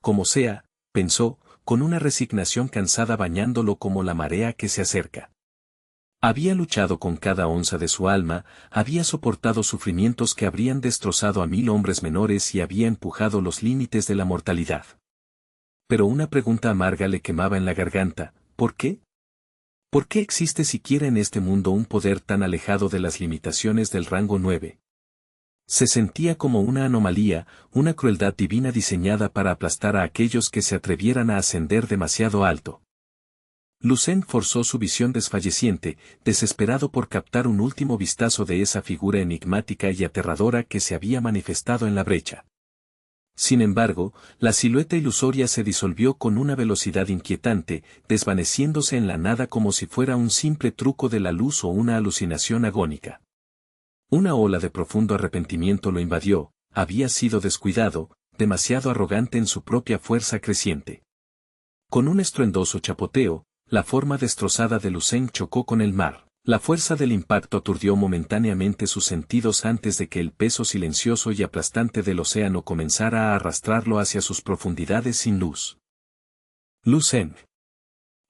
Como sea, pensó, con una resignación cansada bañándolo como la marea que se acerca. Había luchado con cada onza de su alma, había soportado sufrimientos que habrían destrozado a 1000 hombres menores y había empujado los límites de la mortalidad. Pero una pregunta amarga le quemaba en la garganta: ¿por qué? ¿Por qué existe siquiera en este mundo un poder tan alejado de las limitaciones del rango 9? Se sentía como una anomalía, una crueldad divina diseñada para aplastar a aquellos que se atrevieran a ascender demasiado alto. Lucen forzó su visión desfalleciente, desesperado por captar un último vistazo de esa figura enigmática y aterradora que se había manifestado en la brecha. Sin embargo, la silueta ilusoria se disolvió con una velocidad inquietante, desvaneciéndose en la nada como si fuera un simple truco de la luz o una alucinación agónica. Una ola de profundo arrepentimiento lo invadió, había sido descuidado, demasiado arrogante en su propia fuerza creciente. Con un estruendoso chapoteo, la forma destrozada de Lucen chocó con el mar. La fuerza del impacto aturdió momentáneamente sus sentidos antes de que el peso silencioso y aplastante del océano comenzara a arrastrarlo hacia sus profundidades sin luz. Lucen.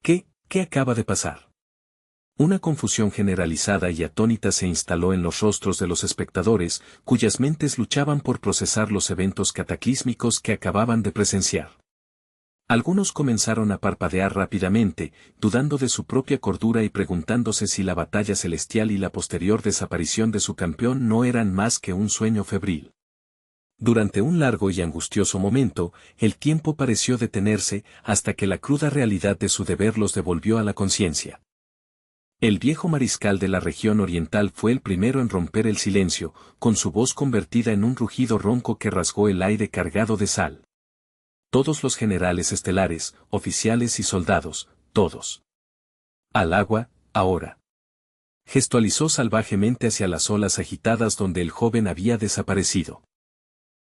¿Qué acaba de pasar? Una confusión generalizada y atónita se instaló en los rostros de los espectadores, cuyas mentes luchaban por procesar los eventos cataclísmicos que acababan de presenciar. Algunos comenzaron a parpadear rápidamente, dudando de su propia cordura y preguntándose si la batalla celestial y la posterior desaparición de su campeón no eran más que un sueño febril. Durante un largo y angustioso momento, el tiempo pareció detenerse hasta que la cruda realidad de su deber los devolvió a la conciencia. El viejo mariscal de la región oriental fue el primero en romper el silencio, con su voz convertida en un rugido ronco que rasgó el aire cargado de sal. Todos los generales estelares, oficiales y soldados, todos. Al agua, ahora. Gestualizó salvajemente hacia las olas agitadas donde el joven había desaparecido.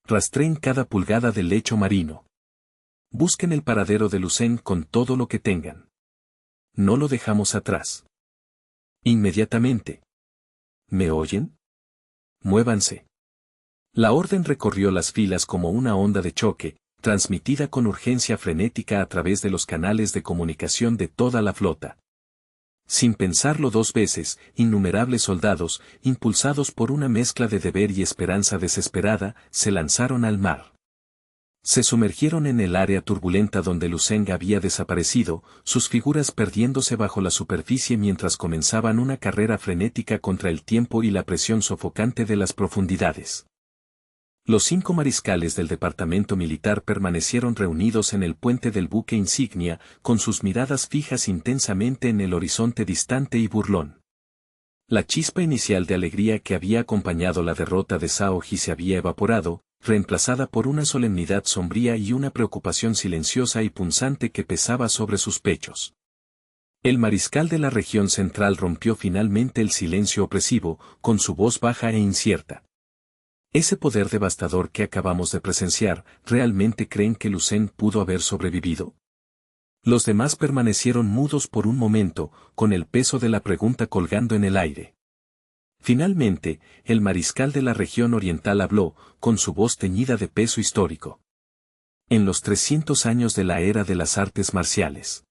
Rastreen cada pulgada del lecho marino. Busquen el paradero de Lucen con todo lo que tengan. No lo dejamos atrás. Inmediatamente. ¿Me oyen? Muévanse. La orden recorrió las filas como una onda de choque, transmitida con urgencia frenética a través de los canales de comunicación de toda la flota. Sin pensarlo 2 veces, innumerables soldados, impulsados por una mezcla de deber y esperanza desesperada, se lanzaron al mar. Se sumergieron en el área turbulenta donde Lucen había desaparecido, sus figuras perdiéndose bajo la superficie mientras comenzaban una carrera frenética contra el tiempo y la presión sofocante de las profundidades. Los 5 mariscales del departamento militar permanecieron reunidos en el puente del buque insignia, con sus miradas fijas intensamente en el horizonte distante y burlón. La chispa inicial de alegría que había acompañado la derrota de Saoji se había evaporado, reemplazada por una solemnidad sombría y una preocupación silenciosa y punzante que pesaba sobre sus pechos. El mariscal de la región central rompió finalmente el silencio opresivo, con su voz baja e incierta. Ese poder devastador que acabamos de presenciar, ¿realmente creen que Lucen pudo haber sobrevivido? Los demás permanecieron mudos por un momento, con el peso de la pregunta colgando en el aire. Finalmente, el mariscal de la región oriental habló, con su voz teñida de peso histórico. En los 300 años de la era de las artes marciales,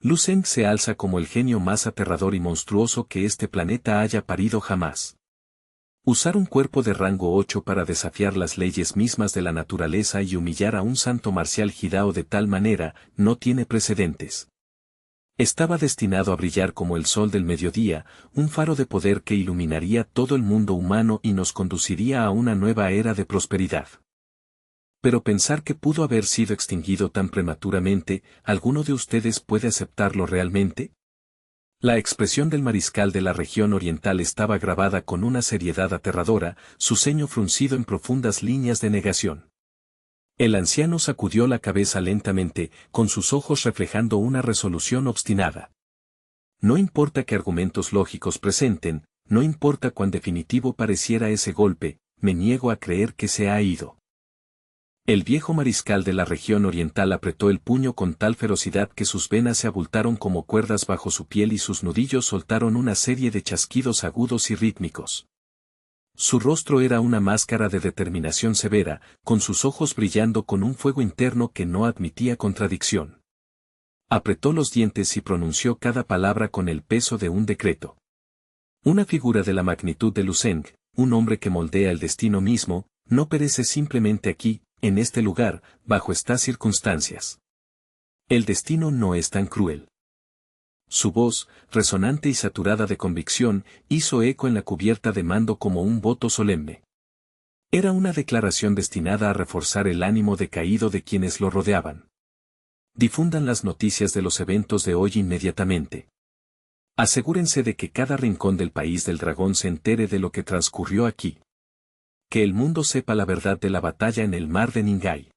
Lucen se alza como el genio más aterrador y monstruoso que este planeta haya parido jamás. Usar un cuerpo de rango 8 para desafiar las leyes mismas de la naturaleza y humillar a un santo marcial Hidao de tal manera, no tiene precedentes. Estaba destinado a brillar como el sol del mediodía, un faro de poder que iluminaría todo el mundo humano y nos conduciría a una nueva era de prosperidad. Pero pensar que pudo haber sido extinguido tan prematuramente, ¿alguno de ustedes puede aceptarlo realmente? La expresión del mariscal de la región oriental estaba grabada con una seriedad aterradora, su ceño fruncido en profundas líneas de negación. El anciano sacudió la cabeza lentamente, con sus ojos reflejando una resolución obstinada. No importa qué argumentos lógicos presenten, no importa cuán definitivo pareciera ese golpe, me niego a creer que se ha ido. El viejo mariscal de la región oriental apretó el puño con tal ferocidad que sus venas se abultaron como cuerdas bajo su piel y sus nudillos soltaron una serie de chasquidos agudos y rítmicos. Su rostro era una máscara de determinación severa, con sus ojos brillando con un fuego interno que no admitía contradicción. Apretó los dientes y pronunció cada palabra con el peso de un decreto. Una figura de la magnitud de Lu Zeng, un hombre que moldea el destino mismo, no perece simplemente aquí, en este lugar, bajo estas circunstancias. El destino no es tan cruel. Su voz, resonante y saturada de convicción, hizo eco en la cubierta de mando como un voto solemne. Era una declaración destinada a reforzar el ánimo decaído de quienes lo rodeaban. Difundan las noticias de los eventos de hoy inmediatamente. Asegúrense de que cada rincón del país del dragón se entere de lo que transcurrió aquí. Que el mundo sepa la verdad de la batalla en el mar de Ningay.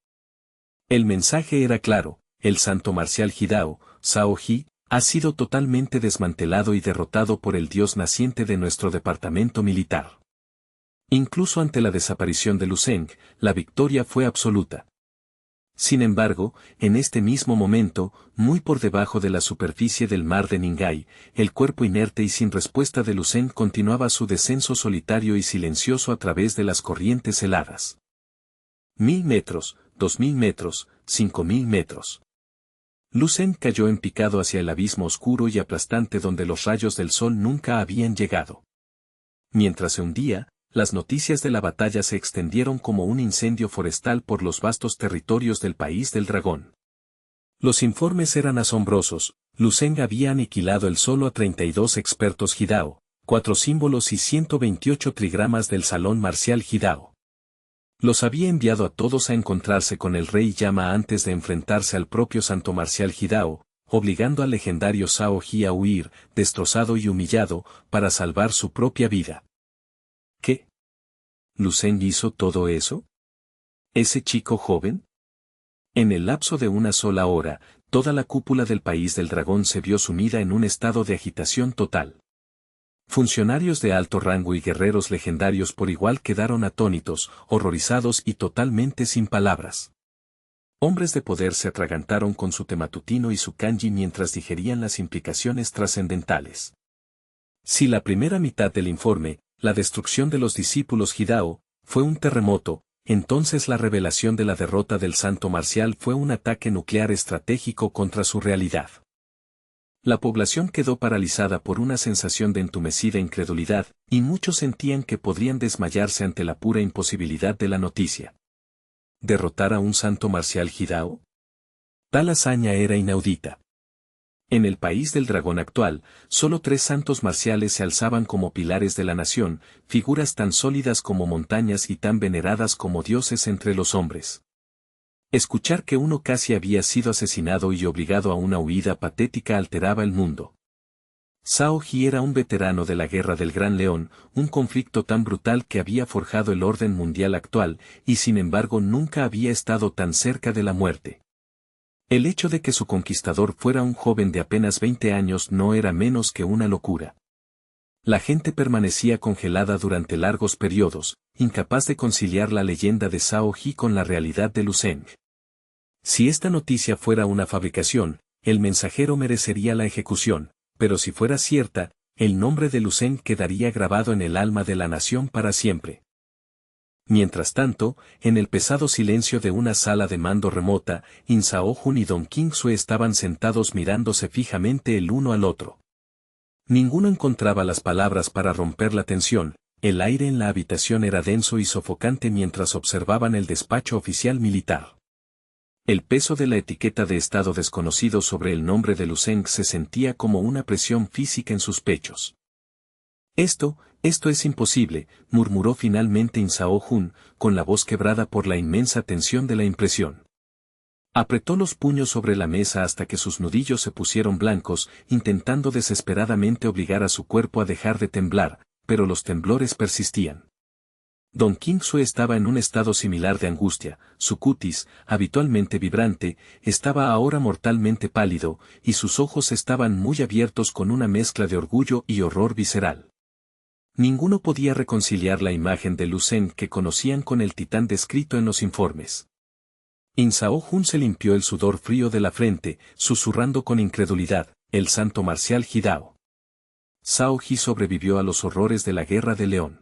El mensaje era claro: el santo marcial Hidao, Zhao Ji, ha sido totalmente desmantelado y derrotado por el dios naciente de nuestro departamento militar. Incluso ante la desaparición de Lu Zeng, la victoria fue absoluta. Sin embargo, en este mismo momento, muy por debajo de la superficie del mar de Ningay, el cuerpo inerte y sin respuesta de Lu Zeng continuaba su descenso solitario y silencioso a través de las corrientes heladas. 1000 metros, 2000 metros, 5000 metros. Lu Zeng cayó en picado hacia el abismo oscuro y aplastante donde los rayos del sol nunca habían llegado. Mientras se hundía, las noticias de la batalla se extendieron como un incendio forestal por los vastos territorios del país del dragón. Los informes eran asombrosos. Lu Zeng había aniquilado el solo a 32 expertos Hidao, 4 símbolos y 128 trigramas del salón marcial Hidao. Los había enviado a todos a encontrarse con el rey Llama antes de enfrentarse al propio santo marcial Hidao, obligando al legendario Zhao Ji a huir, destrozado y humillado, para salvar su propia vida. ¿Qué? ¿Lu Zeng hizo todo eso? ¿Ese chico joven? En el lapso de una sola hora, toda la cúpula del país del dragón se vio sumida en un estado de agitación total. Funcionarios de alto rango y guerreros legendarios por igual quedaron atónitos, horrorizados y totalmente sin palabras. Hombres de poder se atragantaron con su tematutino y su kanji mientras digerían las implicaciones trascendentales. Si la primera mitad del informe, la destrucción de los discípulos Hidao, fue un terremoto, entonces la revelación de la derrota del santo marcial fue un ataque nuclear estratégico contra su realidad. La población quedó paralizada por una sensación de entumecida incredulidad, y muchos sentían que podrían desmayarse ante la pura imposibilidad de la noticia. ¿Derrotar a un santo marcial Hidao? Tal hazaña era inaudita. En el país del dragón actual, solo 3 santos marciales se alzaban como pilares de la nación, figuras tan sólidas como montañas y tan veneradas como dioses entre los hombres. Escuchar que uno casi había sido asesinado y obligado a una huida patética alteraba el mundo. Zhao Ji era un veterano de la Guerra del Gran León, un conflicto tan brutal que había forjado el orden mundial actual, y sin embargo nunca había estado tan cerca de la muerte. El hecho de que su conquistador fuera un joven de apenas 20 años no era menos que una locura. La gente permanecía congelada durante largos periodos, incapaz de conciliar la leyenda de Zhao Ji con la realidad de Lu Zeng. Si esta noticia fuera una fabricación, el mensajero merecería la ejecución, pero si fuera cierta, el nombre de Lu Zeng quedaría grabado en el alma de la nación para siempre. Mientras tanto, en el pesado silencio de una sala de mando remota, In Zhao Jun y Don Qingxue estaban sentados mirándose fijamente el uno al otro. Ninguno encontraba las palabras para romper la tensión, el aire en la habitación era denso y sofocante mientras observaban el despacho oficial militar. El peso de la etiqueta de estado desconocido sobre el nombre de Lu Zeng se sentía como una presión física en sus pechos. Esto es imposible, murmuró finalmente In Zhao Jun, con la voz quebrada por la inmensa tensión de la impresión. Apretó los puños sobre la mesa hasta que sus nudillos se pusieron blancos, intentando desesperadamente obligar a su cuerpo a dejar de temblar, pero los temblores persistían. Don Qingxue estaba en un estado similar de angustia, su cutis, habitualmente vibrante, estaba ahora mortalmente pálido, y sus ojos estaban muy abiertos con una mezcla de orgullo y horror visceral. Ninguno podía reconciliar la imagen de Lu Zeng que conocían con el titán descrito en los informes. In Zhao Jun se limpió el sudor frío de la frente, susurrando con incredulidad, el santo marcial Hidao. Zhao Ji sobrevivió a los horrores de la Guerra de León.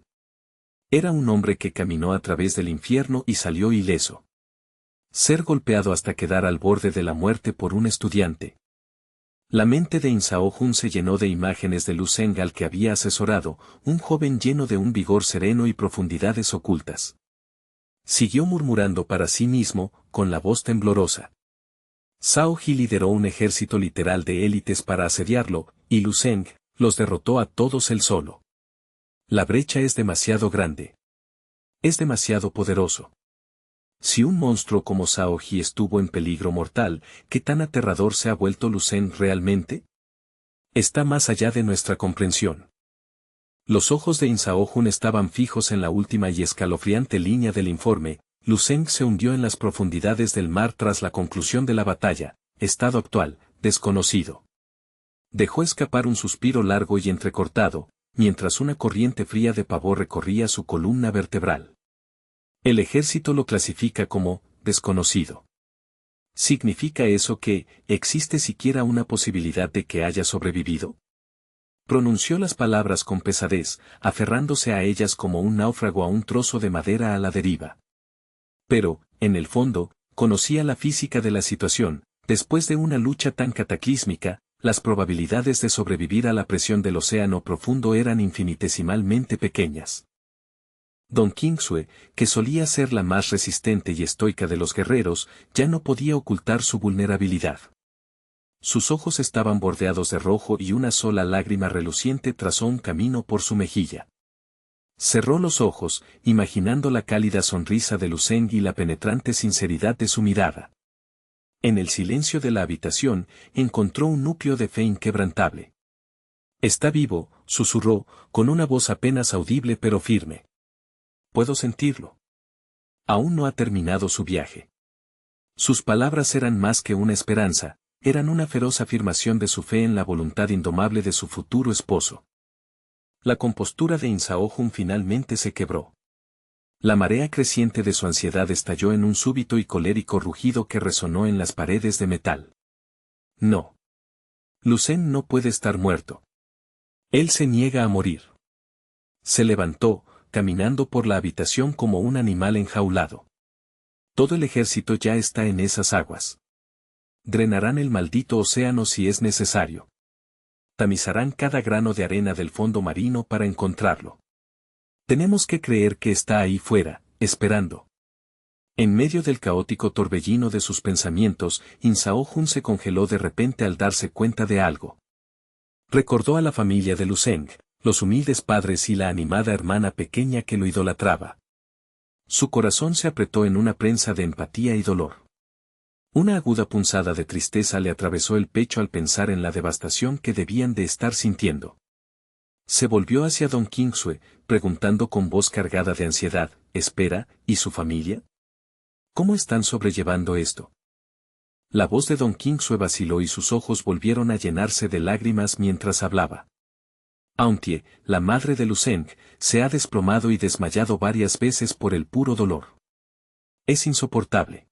Era un hombre que caminó a través del infierno y salió ileso. Ser golpeado hasta quedar al borde de la muerte por un estudiante. La mente de Insaohun se llenó de imágenes de Lu Zeng al que había asesorado, un joven lleno de un vigor sereno y profundidades ocultas. Siguió murmurando para sí mismo, con la voz temblorosa. Zhao Ji lideró un ejército literal de élites para asediarlo, y Lu Zeng los derrotó a todos él solo. La brecha es demasiado grande. Es demasiado poderoso. Si un monstruo como Zhao Ji estuvo en peligro mortal, ¿qué tan aterrador se ha vuelto Lu Zeng realmente? Está más allá de nuestra comprensión. Los ojos de Insaohun estaban fijos en la última y escalofriante línea del informe. Lu Zeng se hundió en las profundidades del mar tras la conclusión de la batalla. Estado actual, desconocido. Dejó escapar un suspiro largo y entrecortado, mientras una corriente fría de pavor recorría su columna vertebral. El ejército lo clasifica como desconocido. ¿Significa eso que existe siquiera una posibilidad de que haya sobrevivido? Pronunció las palabras con pesadez, aferrándose a ellas como un náufrago a un trozo de madera a la deriva. Pero, en el fondo, conocía la física de la situación. Después de una lucha tan cataclísmica, las probabilidades de sobrevivir a la presión del océano profundo eran infinitesimalmente pequeñas. Don Qingsue, que solía ser la más resistente y estoica de los guerreros, ya no podía ocultar su vulnerabilidad. Sus ojos estaban bordeados de rojo y una sola lágrima reluciente trazó un camino por su mejilla. Cerró los ojos, imaginando la cálida sonrisa de Lu Zeng y la penetrante sinceridad de su mirada. En el silencio de la habitación, encontró un núcleo de fe inquebrantable. «Está vivo», susurró, con una voz apenas audible pero firme. «Puedo sentirlo. Aún no ha terminado su viaje». Sus palabras eran más que una esperanza, eran una feroz afirmación de su fe en la voluntad indomable de su futuro esposo. La compostura de Insaohun finalmente se quebró. La marea creciente de su ansiedad estalló en un súbito y colérico rugido que resonó en las paredes de metal. No. Lu Zeng no puede estar muerto. Él se niega a morir. Se levantó, caminando por la habitación como un animal enjaulado. Todo el ejército ya está en esas aguas. Drenarán el maldito océano si es necesario. Tamizarán cada grano de arena del fondo marino para encontrarlo. Tenemos que creer que está ahí fuera, esperando. En medio del caótico torbellino de sus pensamientos, Insaohun se congeló de repente al darse cuenta de algo. Recordó a la familia de Lu Zeng, los humildes padres y la animada hermana pequeña que lo idolatraba. Su corazón se apretó en una prensa de empatía y dolor. Una aguda punzada de tristeza le atravesó el pecho al pensar en la devastación que debían de estar sintiendo. Se volvió hacia Don Qingsue, preguntando con voz cargada de ansiedad, «¿Espera, y su familia? ¿Cómo están sobrellevando esto?» La voz de Don Qingsue vaciló y sus ojos volvieron a llenarse de lágrimas mientras hablaba. Auntie, la madre de Lu Zeng, se ha desplomado y desmayado varias veces por el puro dolor. Es insoportable.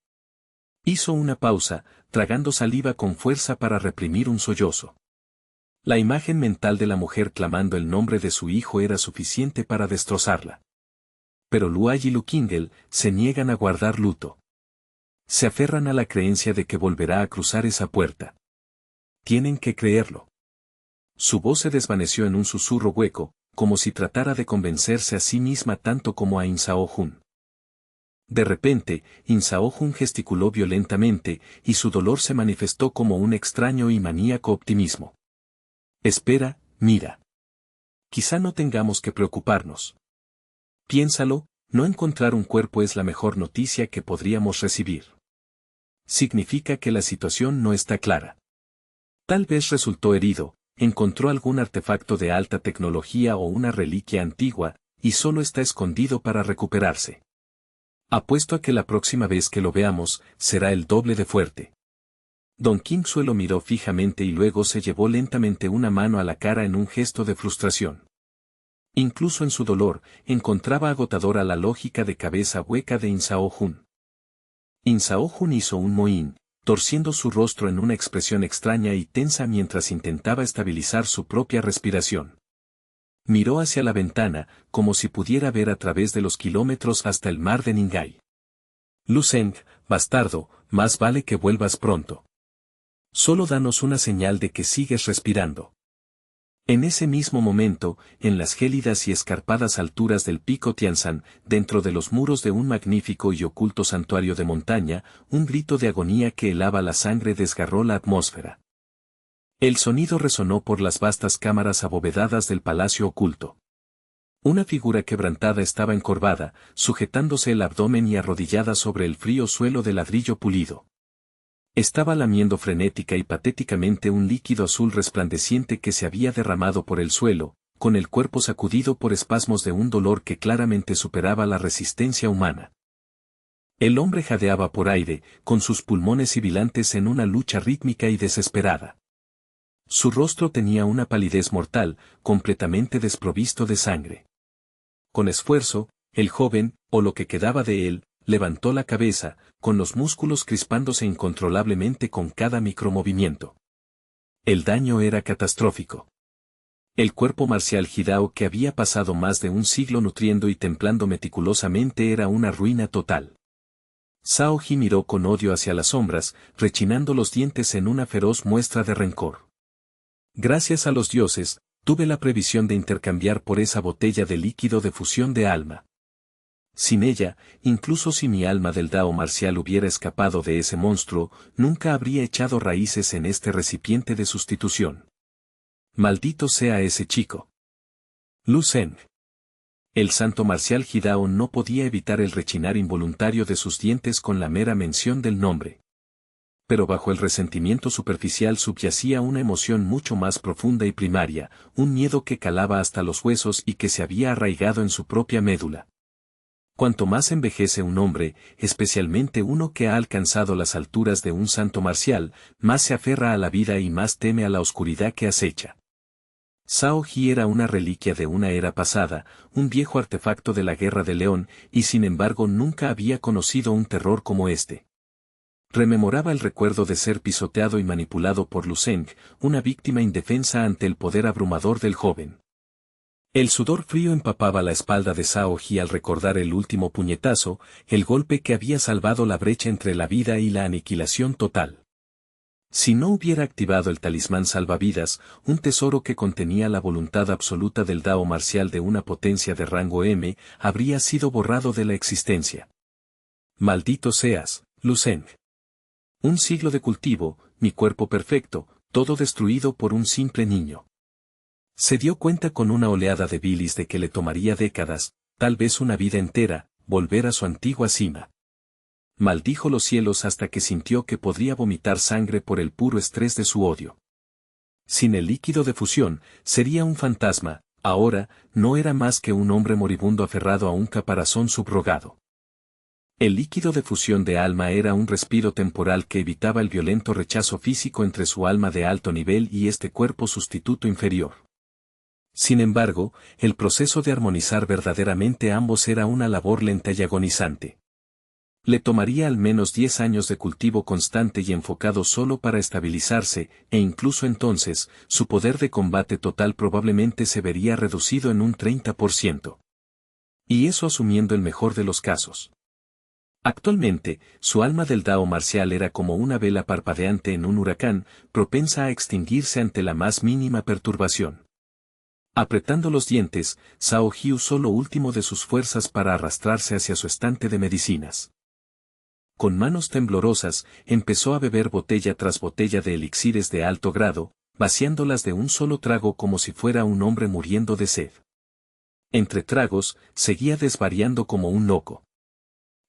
Hizo una pausa, tragando saliva con fuerza para reprimir un sollozo. La imagen mental de la mujer clamando el nombre de su hijo era suficiente para destrozarla. Pero Luai y Lu Qingel se niegan a guardar luto. Se aferran a la creencia de que volverá a cruzar esa puerta. Tienen que creerlo. Su voz se desvaneció en un susurro hueco, como si tratara de convencerse a sí misma tanto como a Insaohun. De repente, Insaohun gesticuló violentamente, y su dolor se manifestó como un extraño y maníaco optimismo. «Espera, mira. Quizá no tengamos que preocuparnos. Piénsalo, no encontrar un cuerpo es la mejor noticia que podríamos recibir. Significa que la situación no está clara. Tal vez resultó herido, encontró algún artefacto de alta tecnología o una reliquia antigua, y solo está escondido para recuperarse. Apuesto a que la próxima vez que lo veamos, será el doble de fuerte». Don Qingsue lo miró fijamente y luego se llevó lentamente una mano a la cara en un gesto de frustración. Incluso en su dolor, encontraba agotadora la lógica de cabeza hueca de Insaohun. Insaohun hizo un mohín, torciendo su rostro en una expresión extraña y tensa mientras intentaba estabilizar su propia respiración. Miró hacia la ventana, como si pudiera ver a través de los kilómetros hasta el mar de Ningay. Lu Zeng, bastardo, más vale que vuelvas pronto. Solo danos una señal de que sigues respirando. En ese mismo momento, en las gélidas y escarpadas alturas del pico Tianshan, dentro de los muros de un magnífico y oculto santuario de montaña, un grito de agonía que helaba la sangre desgarró la atmósfera. El sonido resonó por las vastas cámaras abovedadas del palacio oculto. Una figura quebrantada estaba encorvada, sujetándose el abdomen y arrodillada sobre el frío suelo de ladrillo pulido. Estaba lamiendo frenética y patéticamente un líquido azul resplandeciente que se había derramado por el suelo, con el cuerpo sacudido por espasmos de un dolor que claramente superaba la resistencia humana. El hombre jadeaba por aire, con sus pulmones sibilantes en una lucha rítmica y desesperada. Su rostro tenía una palidez mortal, completamente desprovisto de sangre. Con esfuerzo, el joven, o lo que quedaba de él, levantó la cabeza, con los músculos crispándose incontrolablemente con cada micromovimiento. El daño era catastrófico. El cuerpo marcial Hidao que había pasado más de un siglo nutriendo y templando meticulosamente era una ruina total. Zhao Ji miró con odio hacia las sombras, rechinando los dientes en una feroz muestra de rencor. Gracias a los dioses, tuve la previsión de intercambiar por esa botella de líquido de fusión de alma. Sin ella, incluso si mi alma del Dao marcial hubiera escapado de ese monstruo, nunca habría echado raíces en este recipiente de sustitución. Maldito sea ese chico. Lu Zeng. El santo marcial Hidao no podía evitar el rechinar involuntario de sus dientes con la mera mención del nombre. Pero bajo el resentimiento superficial subyacía una emoción mucho más profunda y primaria, un miedo que calaba hasta los huesos y que se había arraigado en su propia médula. Cuanto más envejece un hombre, especialmente uno que ha alcanzado las alturas de un santo marcial, más se aferra a la vida y más teme a la oscuridad que acecha. Zhao Ji era una reliquia de una era pasada, un viejo artefacto de la Guerra de León, y sin embargo nunca había conocido un terror como este. Rememoraba el recuerdo de ser pisoteado y manipulado por Lu Zeng, una víctima indefensa ante el poder abrumador del joven. El sudor frío empapaba la espalda de Zhao Ji al recordar el último puñetazo, el golpe que había salvado la brecha entre la vida y la aniquilación total. Si no hubiera activado el talismán salvavidas, un tesoro que contenía la voluntad absoluta del Dao marcial de una potencia de rango M, habría sido borrado de la existencia. Maldito seas, Lu Zeng. Un siglo de cultivo, mi cuerpo perfecto, todo destruido por un simple niño. Se dio cuenta con una oleada de bilis de que le tomaría décadas, tal vez una vida entera, volver a su antigua cima. Maldijo los cielos hasta que sintió que podría vomitar sangre por el puro estrés de su odio. Sin el líquido de fusión, sería un fantasma, ahora, no era más que un hombre moribundo aferrado a un caparazón subrogado. El líquido de fusión de alma era un respiro temporal que evitaba el violento rechazo físico entre su alma de alto nivel y este cuerpo sustituto inferior. Sin embargo, el proceso de armonizar verdaderamente ambos era una labor lenta y agonizante. Le tomaría al menos 10 años de cultivo constante y enfocado solo para estabilizarse, e incluso entonces, su poder de combate total probablemente se vería reducido en un 30%. Y eso asumiendo el mejor de los casos. Actualmente, su alma del Dao marcial era como una vela parpadeante en un huracán, propensa a extinguirse ante la más mínima perturbación. Apretando los dientes, Zhao Ji usó lo último de sus fuerzas para arrastrarse hacia su estante de medicinas. Con manos temblorosas, empezó a beber botella tras botella de elixires de alto grado, vaciándolas de un solo trago como si fuera un hombre muriendo de sed. Entre tragos, seguía desvariando como un loco.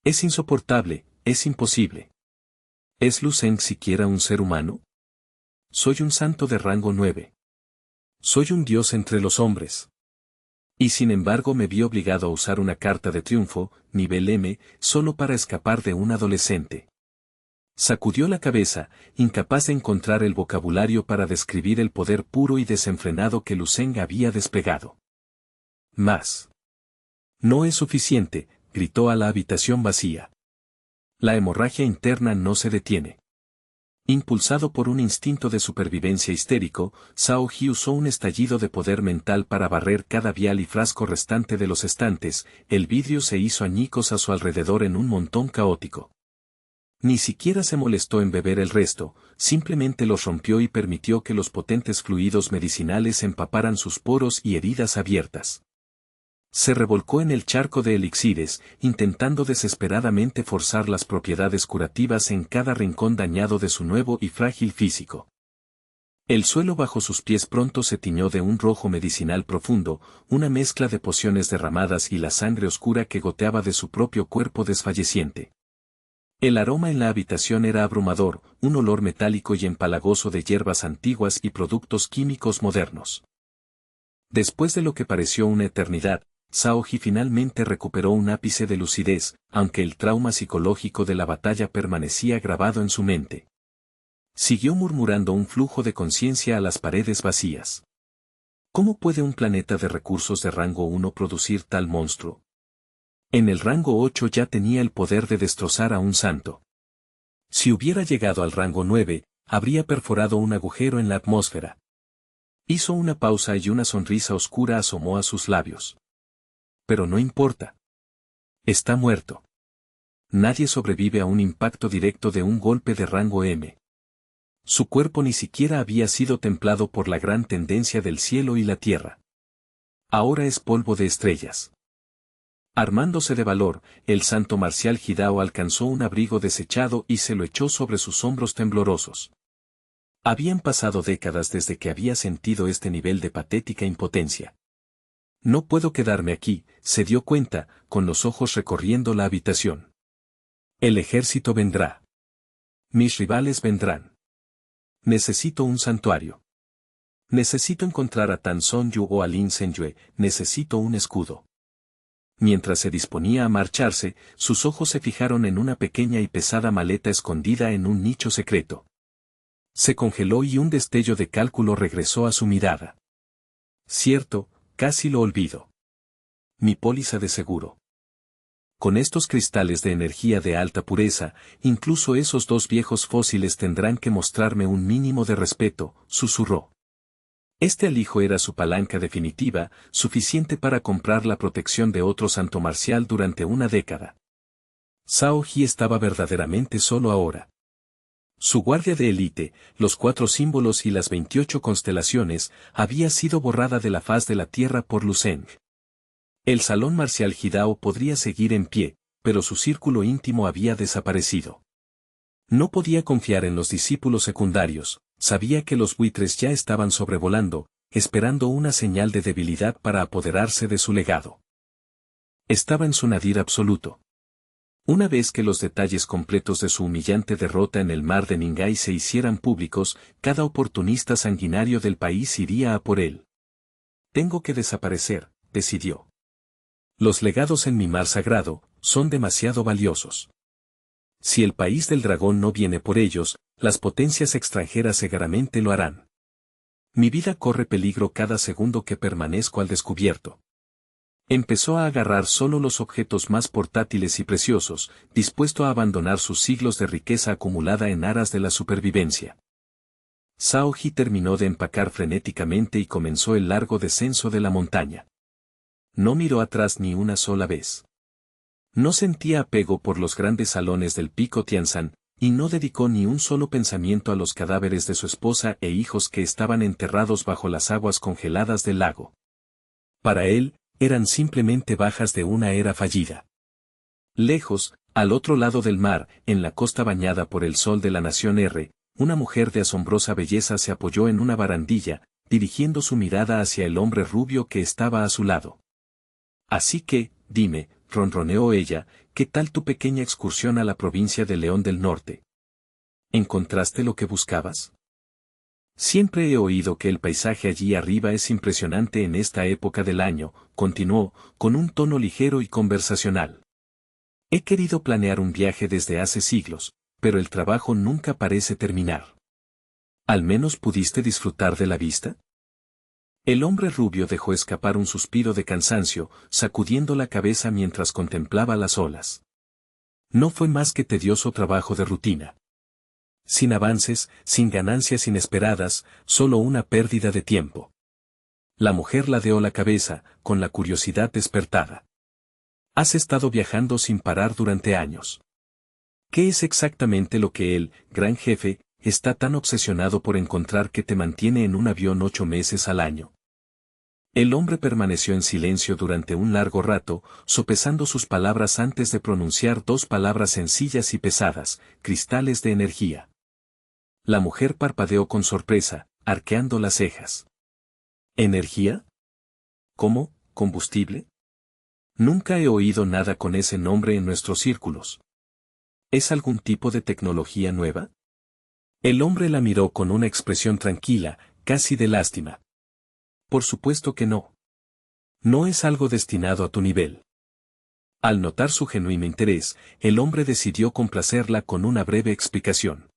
Es insoportable, es imposible. ¿Es Lu Zeng siquiera un ser humano? Soy un santo de rango 9. Soy un dios entre los hombres. Y sin embargo me vi obligado a usar una carta de triunfo, nivel M, solo para escapar de un adolescente. Sacudió la cabeza, incapaz de encontrar el vocabulario para describir el poder puro y desenfrenado que Lu Zeng había desplegado. Más. No es suficiente, gritó a la habitación vacía. La hemorragia interna no se detiene. Impulsado por un instinto de supervivencia histérico, Zhao Ji usó un estallido de poder mental para barrer cada vial y frasco restante de los estantes. El vidrio se hizo añicos a su alrededor en un montón caótico. Ni siquiera se molestó en beber el resto, simplemente los rompió y permitió que los potentes fluidos medicinales empaparan sus poros y heridas abiertas. Se revolcó en el charco de elixires, intentando desesperadamente forzar las propiedades curativas en cada rincón dañado de su nuevo y frágil físico. El suelo bajo sus pies pronto se tiñó de un rojo medicinal profundo, una mezcla de pociones derramadas y la sangre oscura que goteaba de su propio cuerpo desfalleciente. El aroma en la habitación era abrumador, un olor metálico y empalagoso de hierbas antiguas y productos químicos modernos. Después de lo que pareció una eternidad, Zhao Ji finalmente recuperó un ápice de lucidez, aunque el trauma psicológico de la batalla permanecía grabado en su mente. Siguió murmurando un flujo de conciencia a las paredes vacías. ¿Cómo puede un planeta de recursos de rango 1 producir tal monstruo? En el rango 8 ya tenía el poder de destrozar a un santo. Si hubiera llegado al rango 9, habría perforado un agujero en la atmósfera. Hizo una pausa y una sonrisa oscura asomó a sus labios. Pero no importa. Está muerto. Nadie sobrevive a un impacto directo de un golpe de rango M. Su cuerpo ni siquiera había sido templado por la gran tendencia del cielo y la tierra. Ahora es polvo de estrellas. Armándose de valor, el santo marcial Hidao alcanzó un abrigo desechado y se lo echó sobre sus hombros temblorosos. Habían pasado décadas desde que había sentido este nivel de patética impotencia. No puedo quedarme aquí, se dio cuenta, con los ojos recorriendo la habitación. El ejército vendrá. Mis rivales vendrán. Necesito un santuario. Necesito encontrar a Tan Son Yu o a Lin Zhenjue, necesito un escudo. Mientras se disponía a marcharse, sus ojos se fijaron en una pequeña y pesada maleta escondida en un nicho secreto. Se congeló y un destello de cálculo regresó a su mirada. Cierto, casi lo olvido. Mi póliza de seguro. Con estos cristales de energía de alta pureza, incluso esos dos viejos fósiles tendrán que mostrarme un mínimo de respeto, susurró. Este alijo era su palanca definitiva, suficiente para comprar la protección de otro santo marcial durante una década. Zhao Ji estaba verdaderamente solo ahora. Su guardia de élite, los 4 símbolos y las 28 constelaciones, había sido borrada de la faz de la tierra por Lu Zeng. El salón marcial Hidao podría seguir en pie, pero su círculo íntimo había desaparecido. No podía confiar en los discípulos secundarios, sabía que los buitres ya estaban sobrevolando, esperando una señal de debilidad para apoderarse de su legado. Estaba en su nadir absoluto. Una vez que los detalles completos de su humillante derrota en el mar de Ningay se hicieran públicos, cada oportunista sanguinario del país iría a por él. Tengo que desaparecer, decidió. Los legados en mi mar sagrado son demasiado valiosos. Si el país del dragón no viene por ellos, las potencias extranjeras seguramente lo harán. Mi vida corre peligro cada segundo que permanezco al descubierto. Empezó a agarrar solo los objetos más portátiles y preciosos, dispuesto a abandonar sus siglos de riqueza acumulada en aras de la supervivencia. Zhao Ji terminó de empacar frenéticamente y comenzó el largo descenso de la montaña. No miró atrás ni una sola vez. No sentía apego por los grandes salones del pico Tianshan, y no dedicó ni un solo pensamiento a los cadáveres de su esposa e hijos que estaban enterrados bajo las aguas congeladas del lago. Para él, eran simplemente bajas de una era fallida. Lejos, al otro lado del mar, en la costa bañada por el sol de la nación R, una mujer de asombrosa belleza se apoyó en una barandilla, dirigiendo su mirada hacia el hombre rubio que estaba a su lado. Así que, dime, ronroneó ella, ¿qué tal tu pequeña excursión a la provincia de León del Norte? ¿Encontraste lo que buscabas? Siempre he oído que el paisaje allí arriba es impresionante en esta época del año, continuó, con un tono ligero y conversacional. He querido planear un viaje desde hace siglos, pero el trabajo nunca parece terminar. ¿Al menos pudiste disfrutar de la vista? El hombre rubio dejó escapar un suspiro de cansancio, sacudiendo la cabeza mientras contemplaba las olas. No fue más que tedioso trabajo de rutina. Sin avances, sin ganancias inesperadas, solo una pérdida de tiempo. La mujer ladeó la cabeza, con la curiosidad despertada. Has estado viajando sin parar durante años. ¿Qué es exactamente lo que el gran jefe está tan obsesionado por encontrar que te mantiene en un avión 8 meses al año? El hombre permaneció en silencio durante un largo rato, sopesando sus palabras antes de pronunciar dos palabras sencillas y pesadas: cristales de energía. La mujer parpadeó con sorpresa, arqueando las cejas. ¿Energía? ¿Cómo? ¿Combustible? Nunca he oído nada con ese nombre en nuestros círculos. ¿Es algún tipo de tecnología nueva? El hombre la miró con una expresión tranquila, casi de lástima. Por supuesto que no. No es algo destinado a tu nivel. Al notar su genuino interés, el hombre decidió complacerla con una breve explicación.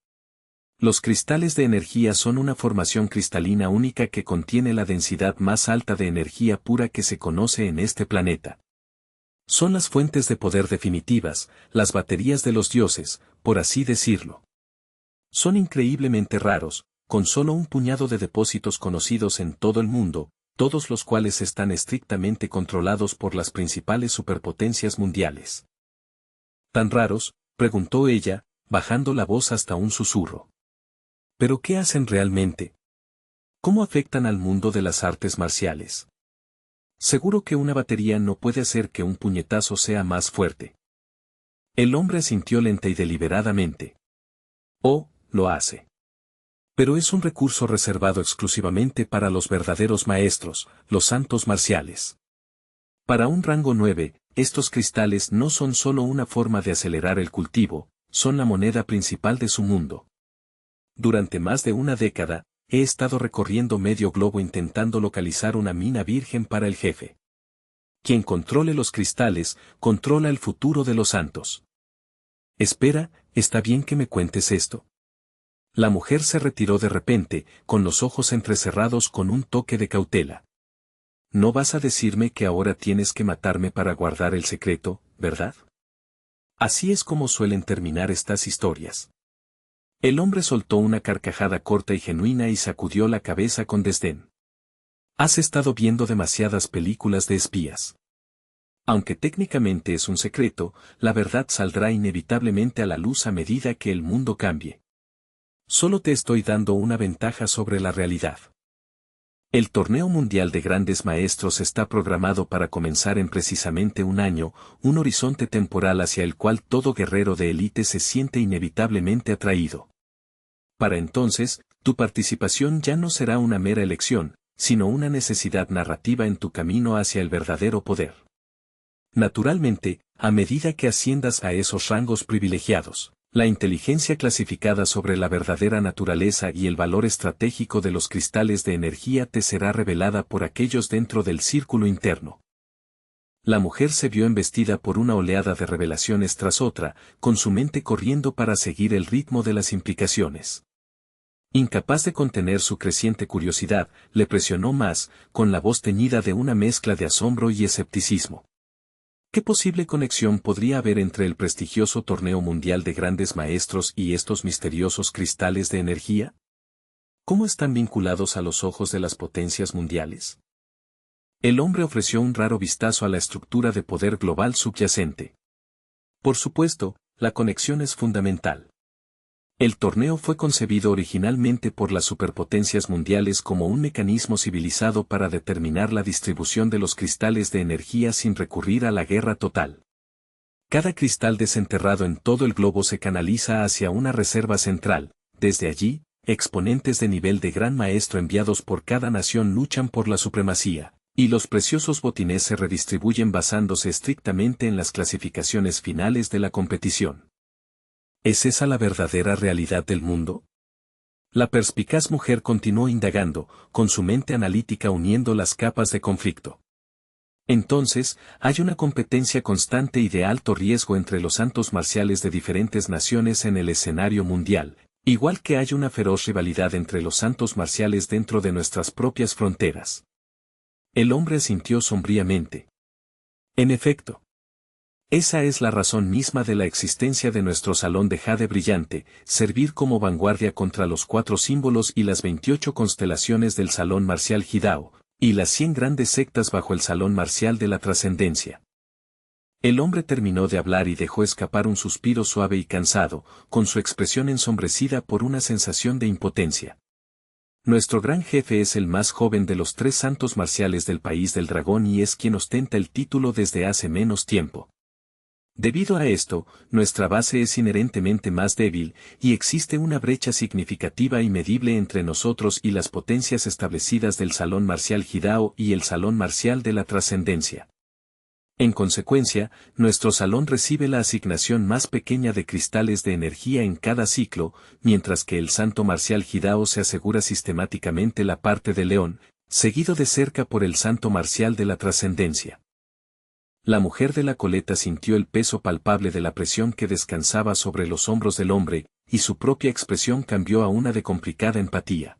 Los cristales de energía son una formación cristalina única que contiene la densidad más alta de energía pura que se conoce en este planeta. Son las fuentes de poder definitivas, las baterías de los dioses, por así decirlo. Son increíblemente raros, con solo un puñado de depósitos conocidos en todo el mundo, todos los cuales están estrictamente controlados por las principales superpotencias mundiales. ¿Tan raros?, preguntó ella, bajando la voz hasta un susurro. ¿Pero qué hacen realmente? ¿Cómo afectan al mundo de las artes marciales? Seguro que una batería no puede hacer que un puñetazo sea más fuerte. El hombre asintió lenta y deliberadamente. Oh, lo hace. Pero es un recurso reservado exclusivamente para los verdaderos maestros, los santos marciales. Para un rango 9, estos cristales no son solo una forma de acelerar el cultivo, son la moneda principal de su mundo. Durante más de una década, he estado recorriendo medio globo intentando localizar una mina virgen para el jefe. Quien controle los cristales, controla el futuro de los santos. Espera, ¿está bien que me cuentes esto? La mujer se retiró de repente, con los ojos entrecerrados con un toque de cautela. No vas a decirme que ahora tienes que matarme para guardar el secreto, ¿verdad? Así es como suelen terminar estas historias. El hombre soltó una carcajada corta y genuina y sacudió la cabeza con desdén. Has estado viendo demasiadas películas de espías. Aunque técnicamente es un secreto, la verdad saldrá inevitablemente a la luz a medida que el mundo cambie. Solo te estoy dando una ventaja sobre la realidad. El torneo mundial de grandes maestros está programado para comenzar en precisamente un año, un horizonte temporal hacia el cual todo guerrero de élite se siente inevitablemente atraído. Para entonces, tu participación ya no será una mera elección, sino una necesidad narrativa en tu camino hacia el verdadero poder. Naturalmente, a medida que asciendas a esos rangos privilegiados, la inteligencia clasificada sobre la verdadera naturaleza y el valor estratégico de los cristales de energía te será revelada por aquellos dentro del círculo interno. La mujer se vio embestida por una oleada de revelaciones tras otra, con su mente corriendo para seguir el ritmo de las implicaciones. Incapaz de contener su creciente curiosidad, le presionó más, con la voz teñida de una mezcla de asombro y escepticismo. ¿Qué posible conexión podría haber entre el prestigioso torneo mundial de grandes maestros y estos misteriosos cristales de energía? ¿Cómo están vinculados a los ojos de las potencias mundiales? El hombre ofreció un raro vistazo a la estructura de poder global subyacente. Por supuesto, la conexión es fundamental. El torneo fue concebido originalmente por las superpotencias mundiales como un mecanismo civilizado para determinar la distribución de los cristales de energía sin recurrir a la guerra total. Cada cristal desenterrado en todo el globo se canaliza hacia una reserva central. Desde allí, exponentes de nivel de gran maestro enviados por cada nación luchan por la supremacía, y los preciosos botines se redistribuyen basándose estrictamente en las clasificaciones finales de la competición. ¿Es esa la verdadera realidad del mundo? La perspicaz mujer continuó indagando, con su mente analítica uniendo las capas de conflicto. Entonces, hay una competencia constante y de alto riesgo entre los santos marciales de diferentes naciones en el escenario mundial, igual que hay una feroz rivalidad entre los santos marciales dentro de nuestras propias fronteras. El hombre asintió sombríamente. En efecto. Esa es la razón misma de la existencia de nuestro salón de jade brillante, servir como vanguardia contra los 4 símbolos y las 28 constelaciones del salón marcial Hidao, y las 100 grandes sectas bajo el salón marcial de la trascendencia. El hombre terminó de hablar y dejó escapar un suspiro suave y cansado, con su expresión ensombrecida por una sensación de impotencia. Nuestro gran jefe es el más joven de los 3 santos marciales del país del dragón y es quien ostenta el título desde hace menos tiempo. Debido a esto, nuestra base es inherentemente más débil, y existe una brecha significativa y medible entre nosotros y las potencias establecidas del Salón Marcial Hidao y el Salón Marcial de la Trascendencia. En consecuencia, nuestro salón recibe la asignación más pequeña de cristales de energía en cada ciclo, mientras que el Santo Marcial Hidao se asegura sistemáticamente la parte de león, seguido de cerca por el Santo Marcial de la Trascendencia. La mujer de la coleta sintió el peso palpable de la presión que descansaba sobre los hombros del hombre, y su propia expresión cambió a una de complicada empatía.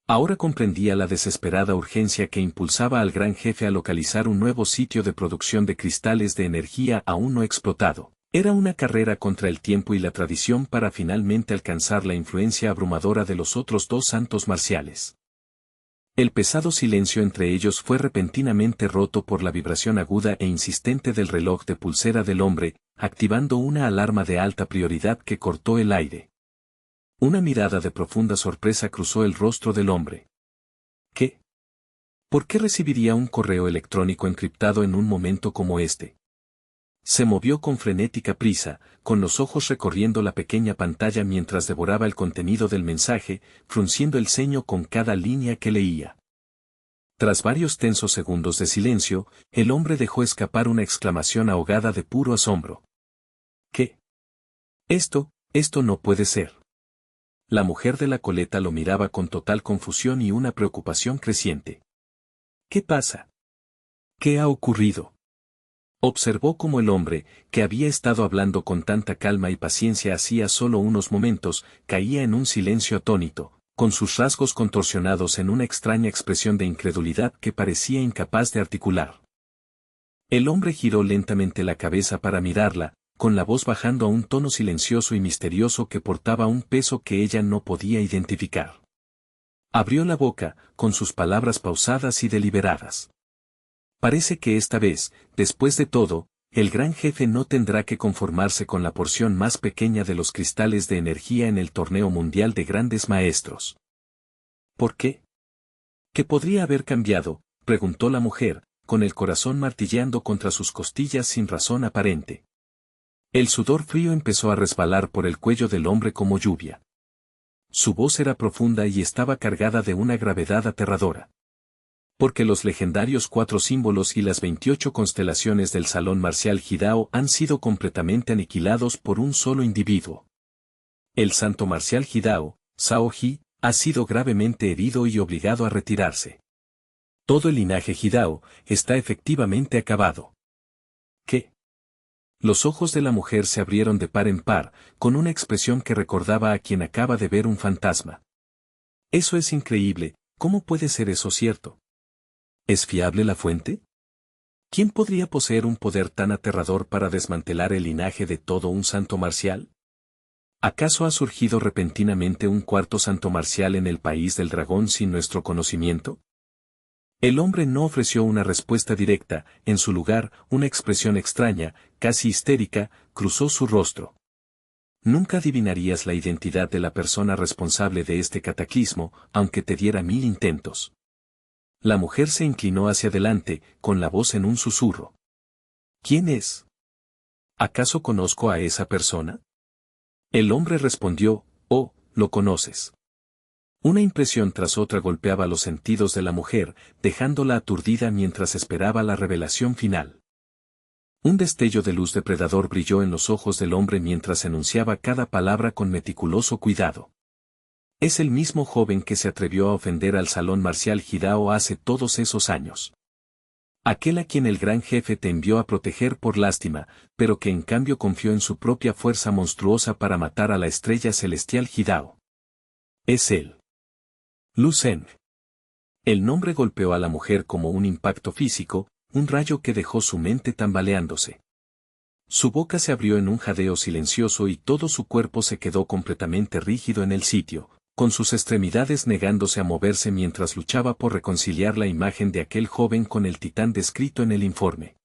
Ahora comprendía la desesperada urgencia que impulsaba al gran jefe a localizar un nuevo sitio de producción de cristales de energía aún no explotado. Era una carrera contra el tiempo y la tradición para finalmente alcanzar la influencia abrumadora de los otros 2 santos marciales. El pesado silencio entre ellos fue repentinamente roto por la vibración aguda e insistente del reloj de pulsera del hombre, activando una alarma de alta prioridad que cortó el aire. Una mirada de profunda sorpresa cruzó el rostro del hombre. ¿Qué? ¿Por qué recibiría un correo electrónico encriptado en un momento como este? Se movió con frenética prisa, con los ojos recorriendo la pequeña pantalla mientras devoraba el contenido del mensaje, frunciendo el ceño con cada línea que leía. Tras varios tensos segundos de silencio, el hombre dejó escapar una exclamación ahogada de puro asombro. ¿Qué? Esto no puede ser. La mujer de la coleta lo miraba con total confusión y una preocupación creciente. ¿Qué pasa? ¿Qué ha ocurrido? Observó cómo el hombre, que había estado hablando con tanta calma y paciencia hacía solo unos momentos, caía en un silencio atónito, con sus rasgos contorsionados en una extraña expresión de incredulidad que parecía incapaz de articular. El hombre giró lentamente la cabeza para mirarla, con la voz bajando a un tono silencioso y misterioso que portaba un peso que ella no podía identificar. Abrió la boca, con sus palabras pausadas y deliberadas. Parece que esta vez, después de todo, el gran jefe no tendrá que conformarse con la porción más pequeña de los cristales de energía en el torneo mundial de grandes maestros. ¿Por qué? ¿Qué podría haber cambiado?, preguntó la mujer, con el corazón martilleando contra sus costillas sin razón aparente. El sudor frío empezó a resbalar por el cuello del hombre como lluvia. Su voz era profunda y estaba cargada de una gravedad aterradora. Porque los legendarios 4 símbolos y las 28 constelaciones del Salón Marcial Hidao han sido completamente aniquilados por un solo individuo. El Santo Marcial Hidao, Sao Hi, ha sido gravemente herido y obligado a retirarse. Todo el linaje Hidao está efectivamente acabado. ¿Qué? Los ojos de la mujer se abrieron de par en par, con una expresión que recordaba a quien acaba de ver un fantasma. Eso es increíble, ¿cómo puede ser eso cierto? ¿Es fiable la fuente? ¿Quién podría poseer un poder tan aterrador para desmantelar el linaje de todo un santo marcial? ¿Acaso ha surgido repentinamente un 4º santo marcial en el país del dragón sin nuestro conocimiento? El hombre no ofreció una respuesta directa, en su lugar, una expresión extraña, casi histérica, cruzó su rostro. Nunca adivinarías la identidad de la persona responsable de este cataclismo, aunque te diera 1000 intentos. La mujer se inclinó hacia adelante, con la voz en un susurro. ¿Quién es? ¿Acaso conozco a esa persona? El hombre respondió, oh, lo conoces. Una impresión tras otra golpeaba los sentidos de la mujer, dejándola aturdida mientras esperaba la revelación final. Un destello de luz depredador brilló en los ojos del hombre mientras enunciaba cada palabra con meticuloso cuidado. Es el mismo joven que se atrevió a ofender al Salón Marcial Hidao hace todos esos años. Aquel a quien el gran jefe te envió a proteger por lástima, pero que en cambio confió en su propia fuerza monstruosa para matar a la estrella celestial Hidao. Es él. Lu Zeng. El nombre golpeó a la mujer como un impacto físico, un rayo que dejó su mente tambaleándose. Su boca se abrió en un jadeo silencioso y todo su cuerpo se quedó completamente rígido en el sitio, con sus extremidades negándose a moverse mientras luchaba por reconciliar la imagen de aquel joven con el titán descrito en el informe.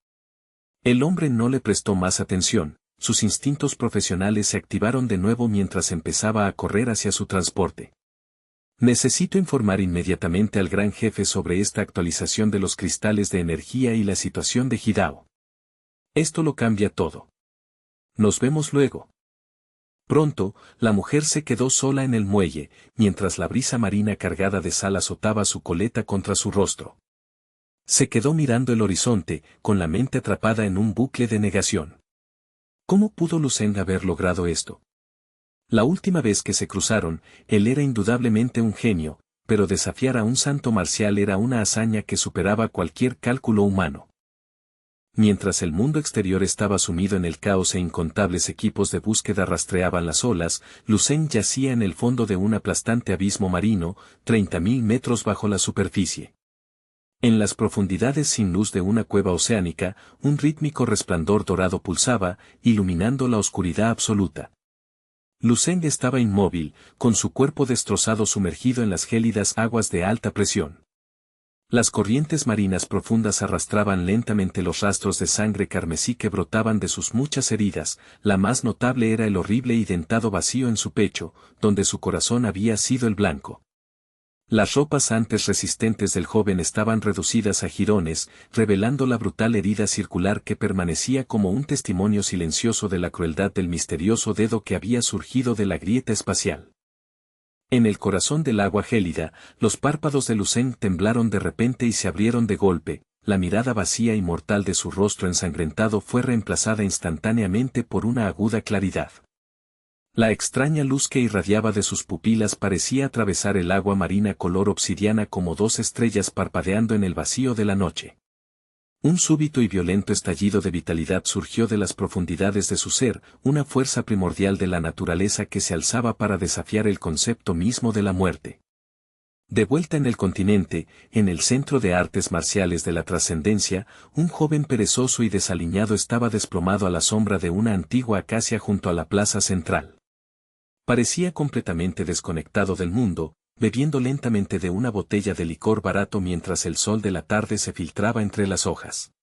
El hombre no le prestó más atención, sus instintos profesionales se activaron de nuevo mientras empezaba a correr hacia su transporte. Necesito informar inmediatamente al gran jefe sobre esta actualización de los cristales de energía y la situación de Hidao. Esto lo cambia todo. Nos vemos luego. Pronto, la mujer se quedó sola en el muelle, mientras la brisa marina cargada de sal azotaba su coleta contra su rostro. Se quedó mirando el horizonte, con la mente atrapada en un bucle de negación. ¿Cómo pudo Lucen haber logrado esto? La última vez que se cruzaron, él era indudablemente un genio, pero desafiar a un santo marcial era una hazaña que superaba cualquier cálculo humano. Mientras el mundo exterior estaba sumido en el caos e incontables equipos de búsqueda rastreaban las olas, Lucen yacía en el fondo de un aplastante abismo marino, 30.000 metros bajo la superficie. En las profundidades sin luz de una cueva oceánica, un rítmico resplandor dorado pulsaba, iluminando la oscuridad absoluta. Lucen estaba inmóvil, con su cuerpo destrozado sumergido en las gélidas aguas de alta presión. Las corrientes marinas profundas arrastraban lentamente los rastros de sangre carmesí que brotaban de sus muchas heridas, la más notable era el horrible y dentado vacío en su pecho, donde su corazón había sido el blanco. Las ropas antes resistentes del joven estaban reducidas a jirones, revelando la brutal herida circular que permanecía como un testimonio silencioso de la crueldad del misterioso dedo que había surgido de la grieta espacial. En el corazón del agua gélida, los párpados de Lucen temblaron de repente y se abrieron de golpe, la mirada vacía y mortal de su rostro ensangrentado fue reemplazada instantáneamente por una aguda claridad. La extraña luz que irradiaba de sus pupilas parecía atravesar el agua marina color obsidiana como dos estrellas parpadeando en el vacío de la noche. Un súbito y violento estallido de vitalidad surgió de las profundidades de su ser, una fuerza primordial de la naturaleza que se alzaba para desafiar el concepto mismo de la muerte. De vuelta en el continente, en el Centro de Artes Marciales de la Trascendencia, un joven perezoso y desaliñado estaba desplomado a la sombra de una antigua acacia junto a la plaza central. Parecía completamente desconectado del mundo, bebiendo lentamente de una botella de licor barato mientras el sol de la tarde se filtraba entre las hojas.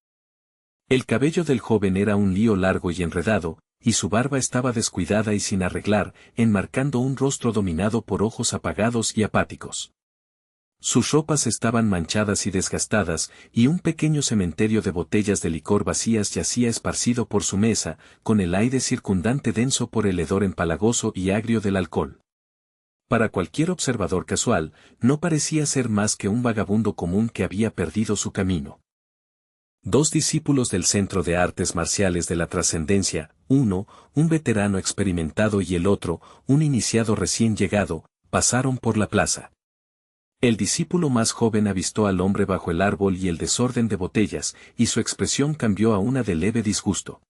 El cabello del joven era un lío largo y enredado, y su barba estaba descuidada y sin arreglar, enmarcando un rostro dominado por ojos apagados y apáticos. Sus ropas estaban manchadas y desgastadas, y un pequeño cementerio de botellas de licor vacías yacía esparcido por su mesa, con el aire circundante denso por el hedor empalagoso y agrio del alcohol. Para cualquier observador casual, no parecía ser más que un vagabundo común que había perdido su camino. Dos discípulos del Centro de Artes Marciales de la Trascendencia, uno, un veterano experimentado y el otro, un iniciado recién llegado, pasaron por la plaza. El discípulo más joven avistó al hombre bajo el árbol y el desorden de botellas, y su expresión cambió a una de leve disgusto.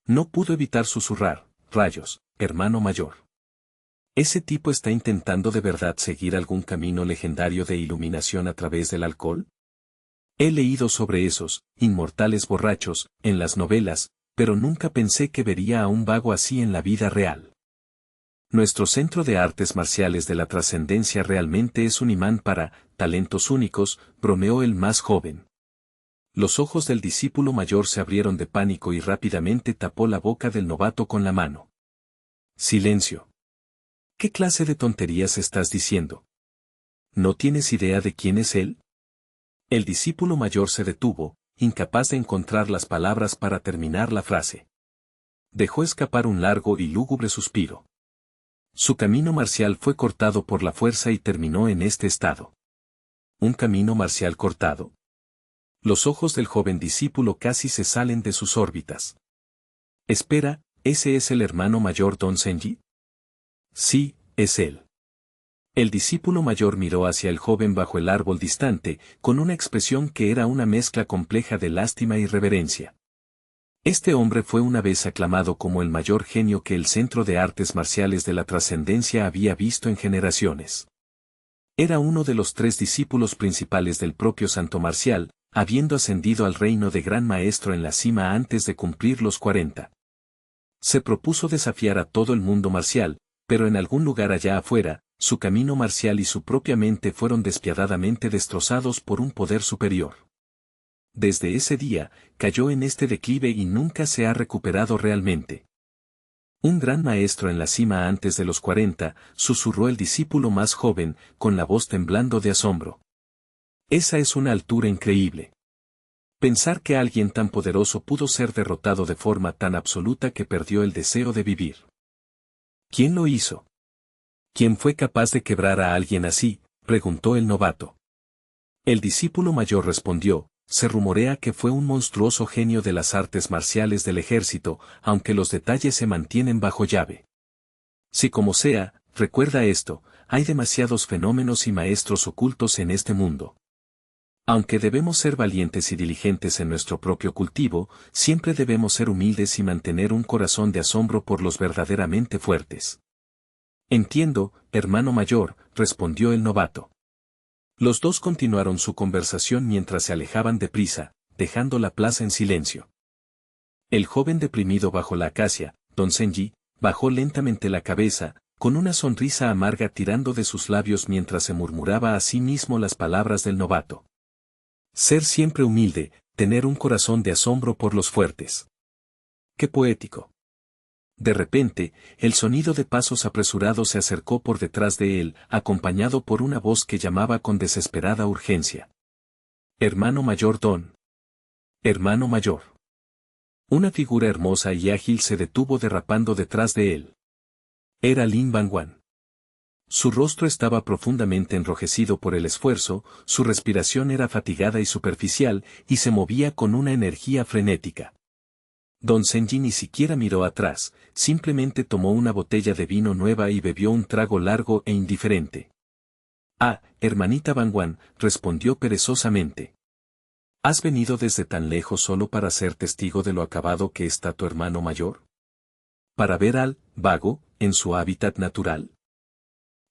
No pudo evitar susurrar: «Rayos, hermano mayor. ¿Ese tipo está intentando de verdad seguir algún camino legendario de iluminación a través del alcohol? He leído sobre esos inmortales borrachos en las novelas, pero nunca pensé que vería a un vago así en la vida real. Nuestro Centro de Artes Marciales de la Trascendencia realmente es un imán para talentos únicos», bromeó el más joven. Los ojos del discípulo mayor se abrieron de pánico y rápidamente tapó la boca del novato con la mano. «Silencio. ¿Qué clase de tonterías estás diciendo? ¿No tienes idea de quién es él?» El discípulo mayor se detuvo, incapaz de encontrar las palabras para terminar la frase. Dejó escapar un largo y lúgubre suspiro. Su camino marcial fue cortado por la fuerza y terminó en este estado. ¿Un camino marcial cortado? Los ojos del joven discípulo casi se salen de sus órbitas. Espera, ¿ese es el hermano mayor Don Senji? Sí, es él. El discípulo mayor miró hacia el joven bajo el árbol distante, con una expresión que era una mezcla compleja de lástima y reverencia. Este hombre fue una vez aclamado como el mayor genio que el Centro de Artes Marciales de la Trascendencia había visto en generaciones. Era uno de los 3 discípulos principales del propio santo marcial, habiendo ascendido al reino de gran maestro en la cima antes de cumplir los 40. Se propuso desafiar a todo el mundo marcial, pero en algún lugar allá afuera, su camino marcial y su propia mente fueron despiadadamente destrozados por un poder superior. Desde ese día, cayó en este declive y nunca se ha recuperado realmente. Un gran maestro en la cima antes de los 40, susurró el discípulo más joven, con la voz temblando de asombro. Esa es una altura increíble. Pensar que alguien tan poderoso pudo ser derrotado de forma tan absoluta que perdió el deseo de vivir. ¿Quién lo hizo? ¿Quién fue capaz de quebrar a alguien así?, preguntó el novato. El discípulo mayor respondió, se rumorea que fue un monstruoso genio de las artes marciales del ejército, aunque los detalles se mantienen bajo llave. Si como sea, recuerda esto, hay demasiados fenómenos y maestros ocultos en este mundo. Aunque debemos ser valientes y diligentes en nuestro propio cultivo, siempre debemos ser humildes y mantener un corazón de asombro por los verdaderamente fuertes. Entiendo, hermano mayor, respondió el novato. Los dos continuaron su conversación mientras se alejaban deprisa, dejando la plaza en silencio. El joven deprimido bajo la acacia, Don Zenji, bajó lentamente la cabeza, con una sonrisa amarga tirando de sus labios mientras se murmuraba a sí mismo las palabras del novato. Ser siempre humilde, tener un corazón de asombro por los fuertes. ¡Qué poético! De repente, el sonido de pasos apresurados se acercó por detrás de él, acompañado por una voz que llamaba con desesperada urgencia. Hermano mayor Don. Hermano mayor. Una figura hermosa y ágil se detuvo derrapando detrás de él. Era Lin Bangwan. Su rostro estaba profundamente enrojecido por el esfuerzo, su respiración era fatigada y superficial, y se movía con una energía frenética. Don Zenji ni siquiera miró atrás, simplemente tomó una botella de vino nueva y bebió un trago largo e indiferente. Ah, hermanita Bangwan, respondió perezosamente. ¿Has venido desde tan lejos solo para ser testigo de lo acabado que está tu hermano mayor? ¿Para ver al vago en su hábitat natural?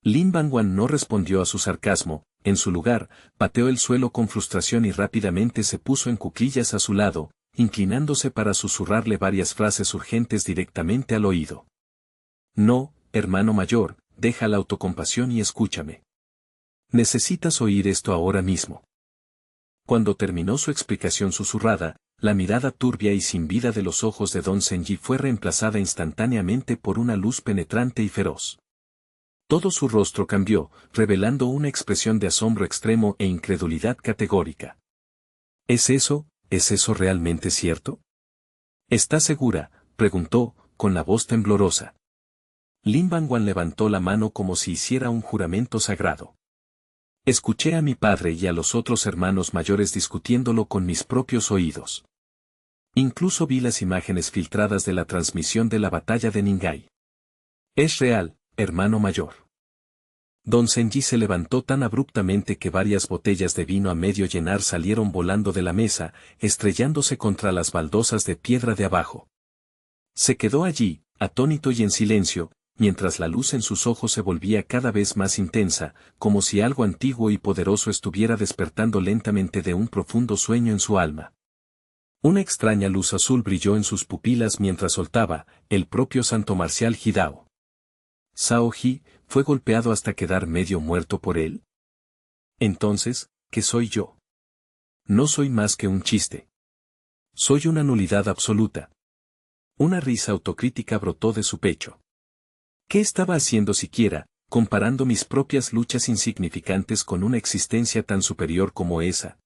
Lin Bangwan no respondió a su sarcasmo, en su lugar, pateó el suelo con frustración y rápidamente se puso en cuclillas a su lado, inclinándose para susurrarle varias frases urgentes directamente al oído. No, hermano mayor, deja la autocompasión y escúchame. Necesitas oír esto ahora mismo. Cuando terminó su explicación susurrada, la mirada turbia y sin vida de los ojos de Don Zenji fue reemplazada instantáneamente por una luz penetrante y feroz. Todo su rostro cambió, revelando una expresión de asombro extremo e incredulidad categórica. ¿Es eso realmente cierto? ¿Estás segura?, preguntó, con la voz temblorosa. Lin Bangwan levantó la mano como si hiciera un juramento sagrado. Escuché a mi padre y a los otros hermanos mayores discutiéndolo con mis propios oídos. Incluso vi las imágenes filtradas de la transmisión de la batalla de Ningai. Es real, hermano mayor. Don Zenji se levantó tan abruptamente que varias botellas de vino a medio llenar salieron volando de la mesa, estrellándose contra las baldosas de piedra de abajo. Se quedó allí, atónito y en silencio, mientras la luz en sus ojos se volvía cada vez más intensa, como si algo antiguo y poderoso estuviera despertando lentamente de un profundo sueño en su alma. Una extraña luz azul brilló en sus pupilas mientras soltaba, el propio santo marcial Hidao. ¿Sao Ji fue golpeado hasta quedar medio muerto por él? Entonces, ¿qué soy yo? No soy más que un chiste. Soy una nulidad absoluta. Una risa autocrítica brotó de su pecho. ¿Qué estaba haciendo siquiera, comparando mis propias luchas insignificantes con una existencia tan superior como esa?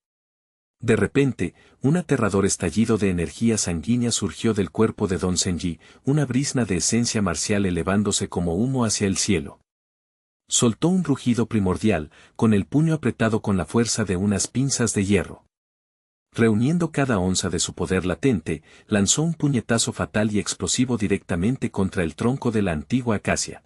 De repente, un aterrador estallido de energía sanguínea surgió del cuerpo de Don Zenji, una brizna de esencia marcial elevándose como humo hacia el cielo. Soltó un rugido primordial, con el puño apretado con la fuerza de unas pinzas de hierro. Reuniendo cada onza de su poder latente, lanzó un puñetazo fatal y explosivo directamente contra el tronco de la antigua acacia.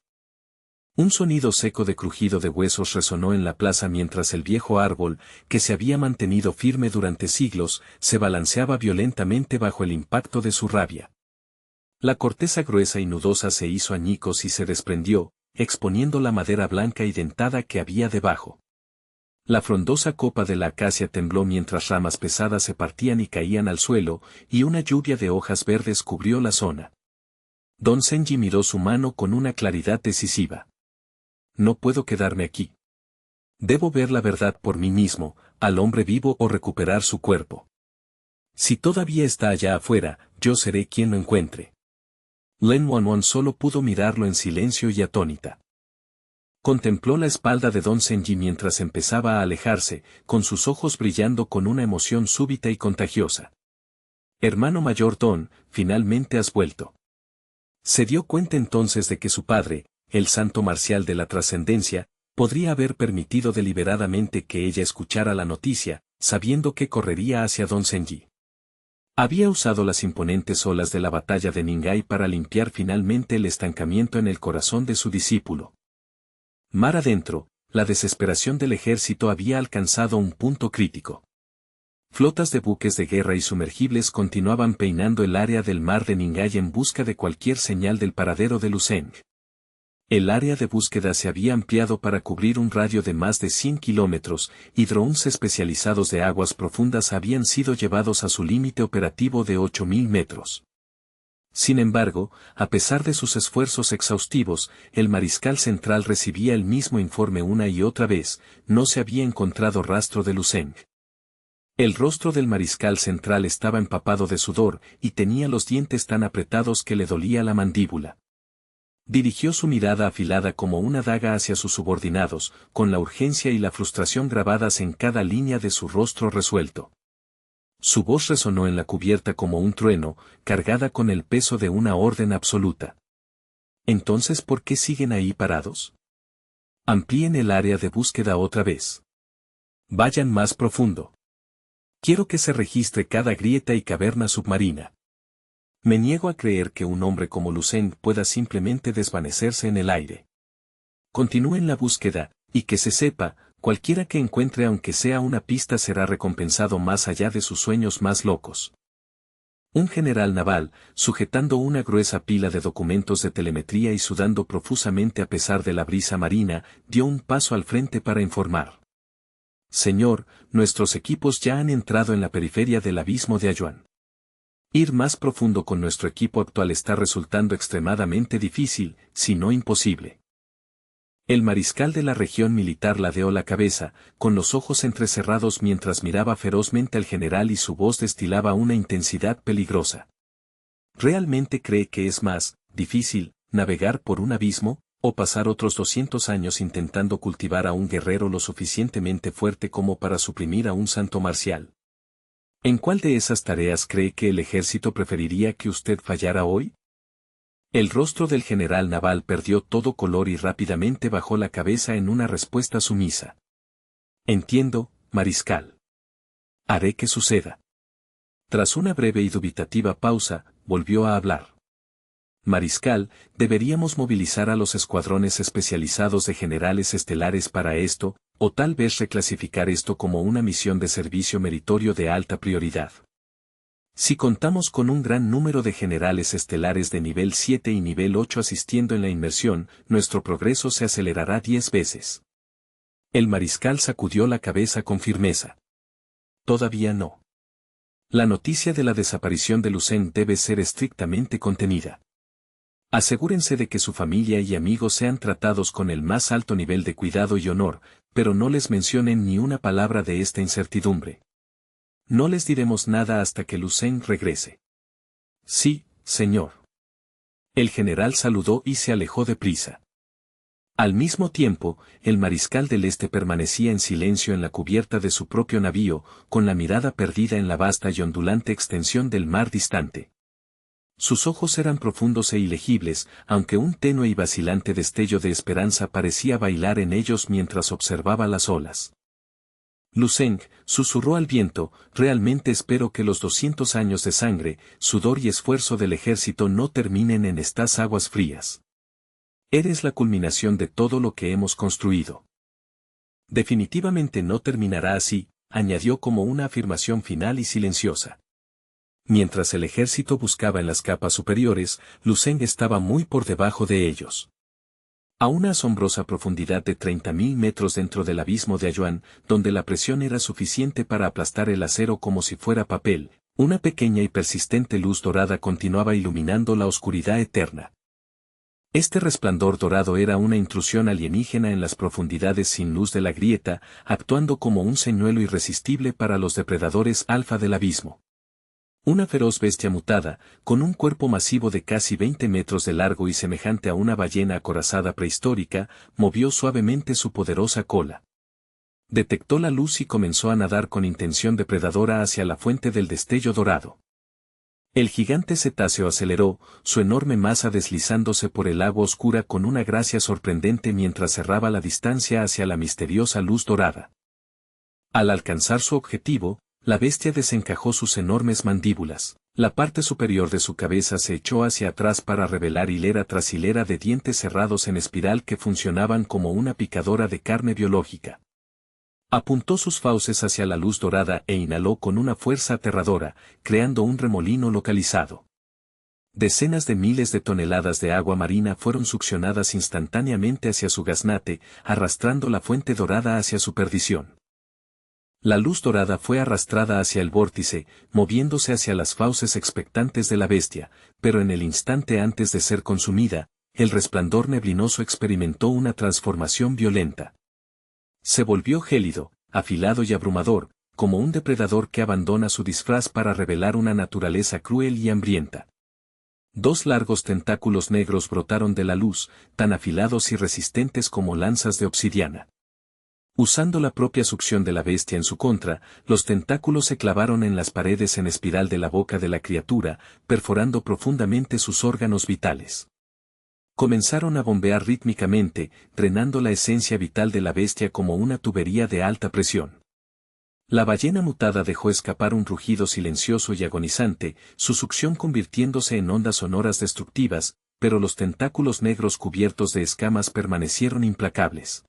Un sonido seco de crujido de huesos resonó en la plaza mientras el viejo árbol, que se había mantenido firme durante siglos, se balanceaba violentamente bajo el impacto de su rabia. La corteza gruesa y nudosa se hizo añicos y se desprendió, exponiendo la madera blanca y dentada que había debajo. La frondosa copa de la acacia tembló mientras ramas pesadas se partían y caían al suelo, y una lluvia de hojas verdes cubrió la zona. Don Senji miró su mano con una claridad decisiva. No puedo quedarme aquí. Debo ver la verdad por mí mismo, al hombre vivo o recuperar su cuerpo. Si todavía está allá afuera, yo seré quien lo encuentre. Len Wanwan solo pudo mirarlo en silencio y atónita. Contempló la espalda de Don Senji mientras empezaba a alejarse, con sus ojos brillando con una emoción súbita y contagiosa. Hermano mayor Don, finalmente has vuelto. Se dio cuenta entonces de que su padre, el santo marcial de la trascendencia, podría haber permitido deliberadamente que ella escuchara la noticia, sabiendo que correría hacia Don Senji. Había usado las imponentes olas de la batalla de Ningai para limpiar finalmente el estancamiento en el corazón de su discípulo. Mar adentro, la desesperación del ejército había alcanzado un punto crítico. Flotas de buques de guerra y sumergibles continuaban peinando el área del mar de Ningai en busca de cualquier señal del paradero de Lu Zeng. El área de búsqueda se había ampliado para cubrir un radio de más de 100 kilómetros, y drones especializados de aguas profundas habían sido llevados a su límite operativo de 8.000 metros. Sin embargo, a pesar de sus esfuerzos exhaustivos, el mariscal central recibía el mismo informe una y otra vez: no se había encontrado rastro de Lu Zeng. El rostro del mariscal central estaba empapado de sudor, y tenía los dientes tan apretados que le dolía la mandíbula. Dirigió su mirada afilada como una daga hacia sus subordinados, con la urgencia y la frustración grabadas en cada línea de su rostro resuelto. Su voz resonó en la cubierta como un trueno, cargada con el peso de una orden absoluta. ¿Entonces por qué siguen ahí parados? Amplíen el área de búsqueda otra vez. Vayan más profundo. Quiero que se registre cada grieta y caverna submarina. Me niego a creer que un hombre como Lu Zeng pueda simplemente desvanecerse en el aire. Continúen la búsqueda, y que se sepa, cualquiera que encuentre aunque sea una pista será recompensado más allá de sus sueños más locos. Un general naval, sujetando una gruesa pila de documentos de telemetría y sudando profusamente a pesar de la brisa marina, dio un paso al frente para informar. Señor, nuestros equipos ya han entrado en la periferia del abismo de Ayuan. Ir más profundo con nuestro equipo actual está resultando extremadamente difícil, si no imposible. El mariscal de la región militar ladeó la cabeza, con los ojos entrecerrados mientras miraba ferozmente al general y su voz destilaba una intensidad peligrosa. ¿Realmente cree que es más difícil navegar por un abismo, o pasar otros 200 años intentando cultivar a un guerrero lo suficientemente fuerte como para suprimir a un santo marcial? ¿En cuál de esas tareas cree que el ejército preferiría que usted fallara hoy? El rostro del general naval perdió todo color y rápidamente bajó la cabeza en una respuesta sumisa. Entiendo, mariscal. Haré que suceda. Tras una breve y dubitativa pausa, volvió a hablar. Mariscal, deberíamos movilizar a los escuadrones especializados de generales estelares para esto, o tal vez reclasificar esto como una misión de servicio meritorio de alta prioridad. Si contamos con un gran número de generales estelares de nivel 7 y nivel 8 asistiendo en la inmersión, nuestro progreso se acelerará 10 veces. El mariscal sacudió la cabeza con firmeza. Todavía no. La noticia de la desaparición de Lu Zeng debe ser estrictamente contenida. Asegúrense de que su familia y amigos sean tratados con el más alto nivel de cuidado y honor, pero no les mencionen ni una palabra de esta incertidumbre. No les diremos nada hasta que Lu Zeng regrese. Sí, señor. El general saludó y se alejó deprisa. Al mismo tiempo, el mariscal del este permanecía en silencio en la cubierta de su propio navío, con la mirada perdida en la vasta y ondulante extensión del mar distante. Sus ojos eran profundos e ilegibles, aunque un tenue y vacilante destello de esperanza parecía bailar en ellos mientras observaba las olas. Lu Zeng, susurró al viento, realmente espero que los 200 años de sangre, sudor y esfuerzo del ejército no terminen en estas aguas frías. Eres la culminación de todo lo que hemos construido. Definitivamente no terminará así, añadió como una afirmación final y silenciosa. Mientras el ejército buscaba en las capas superiores, Lu Zeng estaba muy por debajo de ellos. A una asombrosa profundidad de 30.000 metros dentro del abismo de Ayuan, donde la presión era suficiente para aplastar el acero como si fuera papel, una pequeña y persistente luz dorada continuaba iluminando la oscuridad eterna. Este resplandor dorado era una intrusión alienígena en las profundidades sin luz de la grieta, actuando como un señuelo irresistible para los depredadores alfa del abismo. Una feroz bestia mutada, con un cuerpo masivo de casi 20 metros de largo y semejante a una ballena acorazada prehistórica, movió suavemente su poderosa cola. Detectó la luz y comenzó a nadar con intención depredadora hacia la fuente del destello dorado. El gigante cetáceo aceleró, su enorme masa deslizándose por el agua oscura con una gracia sorprendente mientras cerraba la distancia hacia la misteriosa luz dorada. Al alcanzar su objetivo, la bestia desencajó sus enormes mandíbulas. La parte superior de su cabeza se echó hacia atrás para revelar hilera tras hilera de dientes cerrados en espiral que funcionaban como una picadora de carne biológica. Apuntó sus fauces hacia la luz dorada e inhaló con una fuerza aterradora, creando un remolino localizado. Decenas de miles de toneladas de agua marina fueron succionadas instantáneamente hacia su gaznate, arrastrando la fuente dorada hacia su perdición. La luz dorada fue arrastrada hacia el vórtice, moviéndose hacia las fauces expectantes de la bestia, pero en el instante antes de ser consumida, el resplandor neblinoso experimentó una transformación violenta. Se volvió gélido, afilado y abrumador, como un depredador que abandona su disfraz para revelar una naturaleza cruel y hambrienta. Dos largos tentáculos negros brotaron de la luz, tan afilados y resistentes como lanzas de obsidiana. Usando la propia succión de la bestia en su contra, los tentáculos se clavaron en las paredes en espiral de la boca de la criatura, perforando profundamente sus órganos vitales. Comenzaron a bombear rítmicamente, drenando la esencia vital de la bestia como una tubería de alta presión. La ballena mutada dejó escapar un rugido silencioso y agonizante, su succión convirtiéndose en ondas sonoras destructivas, pero los tentáculos negros cubiertos de escamas permanecieron implacables.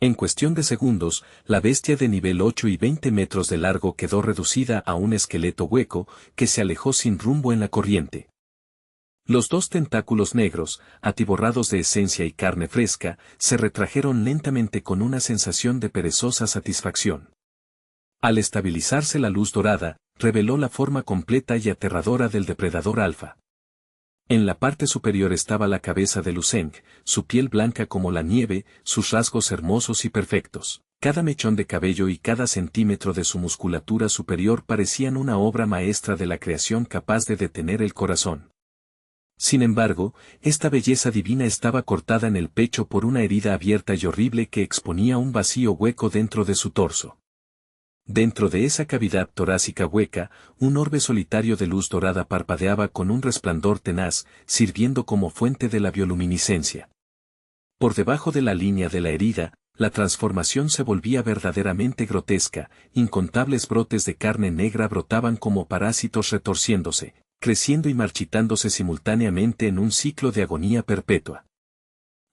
En cuestión de segundos, la bestia de nivel 8 y 20 metros de largo quedó reducida a un esqueleto hueco, que se alejó sin rumbo en la corriente. Los dos tentáculos negros, atiborrados de esencia y carne fresca, se retrajeron lentamente con una sensación de perezosa satisfacción. Al estabilizarse la luz dorada, reveló la forma completa y aterradora del depredador alfa. En la parte superior estaba la cabeza de Luseng, su piel blanca como la nieve, sus rasgos hermosos y perfectos. Cada mechón de cabello y cada centímetro de su musculatura superior parecían una obra maestra de la creación capaz de detener el corazón. Sin embargo, esta belleza divina estaba cortada en el pecho por una herida abierta y horrible que exponía un vacío hueco dentro de su torso. Dentro de esa cavidad torácica hueca, un orbe solitario de luz dorada parpadeaba con un resplandor tenaz, sirviendo como fuente de la bioluminiscencia. Por debajo de la línea de la herida, la transformación se volvía verdaderamente grotesca, incontables brotes de carne negra brotaban como parásitos retorciéndose, creciendo y marchitándose simultáneamente en un ciclo de agonía perpetua.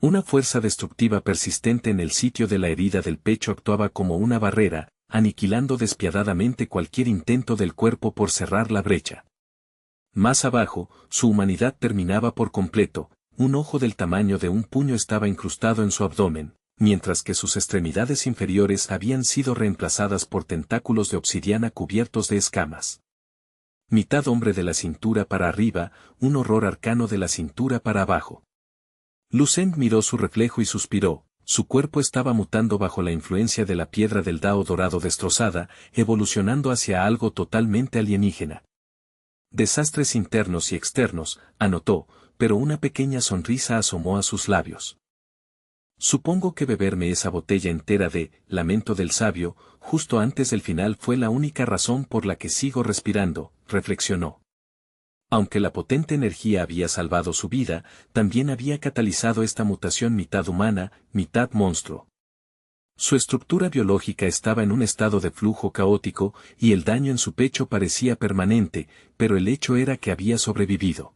Una fuerza destructiva persistente en el sitio de la herida del pecho actuaba como una barrera, aniquilando despiadadamente cualquier intento del cuerpo por cerrar la brecha. Más abajo, su humanidad terminaba por completo, un ojo del tamaño de un puño estaba incrustado en su abdomen, mientras que sus extremidades inferiores habían sido reemplazadas por tentáculos de obsidiana cubiertos de escamas. Mitad hombre de la cintura para arriba, un horror arcano de la cintura para abajo. Luseng miró su reflejo y suspiró. Su cuerpo estaba mutando bajo la influencia de la piedra del Dao dorado destrozada, evolucionando hacia algo totalmente alienígena. Desastres internos y externos, anotó, pero una pequeña sonrisa asomó a sus labios. Supongo que beberme esa botella entera de Lamento del Sabio, justo antes del final fue la única razón por la que sigo respirando, reflexionó. Aunque la potente energía había salvado su vida, también había catalizado esta mutación mitad humana, mitad monstruo. Su estructura biológica estaba en un estado de flujo caótico, y el daño en su pecho parecía permanente, pero el hecho era que había sobrevivido.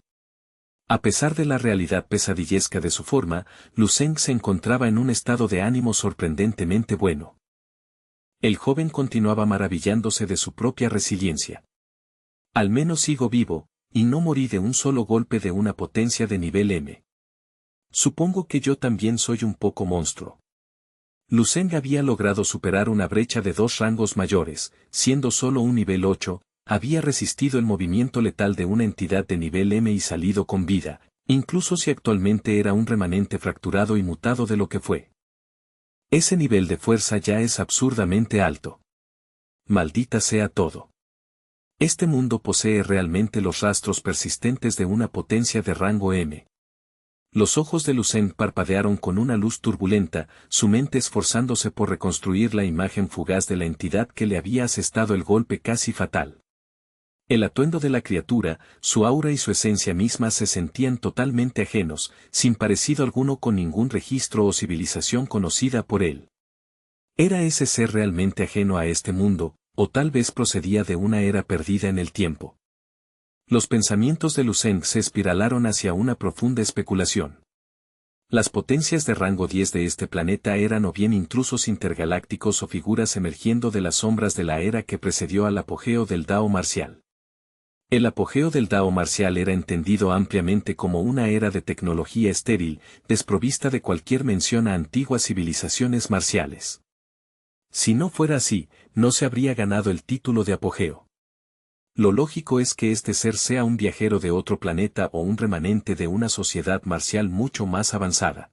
A pesar de la realidad pesadillesca de su forma, Luseng se encontraba en un estado de ánimo sorprendentemente bueno. El joven continuaba maravillándose de su propia resiliencia. Al menos sigo vivo, y no morí de un solo golpe de una potencia de nivel M. Supongo que yo también soy un poco monstruo. Lu Zeng había logrado superar una brecha de 2 rangos mayores, siendo solo un nivel 8, había resistido el movimiento letal de una entidad de nivel M y salido con vida, incluso si actualmente era un remanente fracturado y mutado de lo que fue. Ese nivel de fuerza ya es absurdamente alto. Maldita sea todo. Este mundo posee realmente los rastros persistentes de una potencia de rango M. Los ojos de Lu Zeng parpadearon con una luz turbulenta, su mente esforzándose por reconstruir la imagen fugaz de la entidad que le había asestado el golpe casi fatal. El atuendo de la criatura, su aura y su esencia misma se sentían totalmente ajenos, sin parecido alguno con ningún registro o civilización conocida por él. ¿Era ese ser realmente ajeno a este mundo, o tal vez procedía de una era perdida en el tiempo? Los pensamientos de Lu Zeng se espiralaron hacia una profunda especulación. Las potencias de rango 10 de este planeta eran o bien intrusos intergalácticos o figuras emergiendo de las sombras de la era que precedió al apogeo del Dao marcial. El apogeo del Dao marcial era entendido ampliamente como una era de tecnología estéril, desprovista de cualquier mención a antiguas civilizaciones marciales. Si no fuera así, no se habría ganado el título de apogeo. Lo lógico es que este ser sea un viajero de otro planeta o un remanente de una sociedad marcial mucho más avanzada.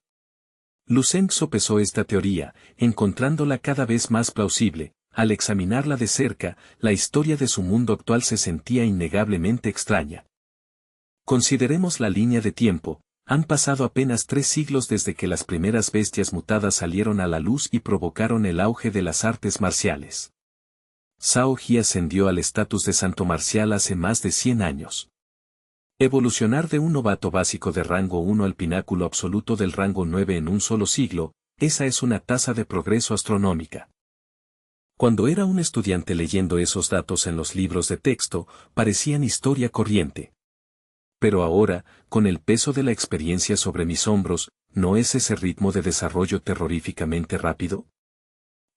Lu Zeng sopesó esta teoría, encontrándola cada vez más plausible. Al examinarla de cerca, la historia de su mundo actual se sentía innegablemente extraña. Consideremos la línea de tiempo. Han pasado apenas 3 siglos desde que las primeras bestias mutadas salieron a la luz y provocaron el auge de las artes marciales. Zhao Ji ascendió al estatus de santo marcial hace más de 100 años. Evolucionar de un novato básico de rango 1 al pináculo absoluto del rango 9 en un solo siglo, esa es una tasa de progreso astronómica. Cuando era un estudiante leyendo esos datos en los libros de texto, parecían historia corriente. Pero ahora, con el peso de la experiencia sobre mis hombros, ¿no es ese ritmo de desarrollo terroríficamente rápido?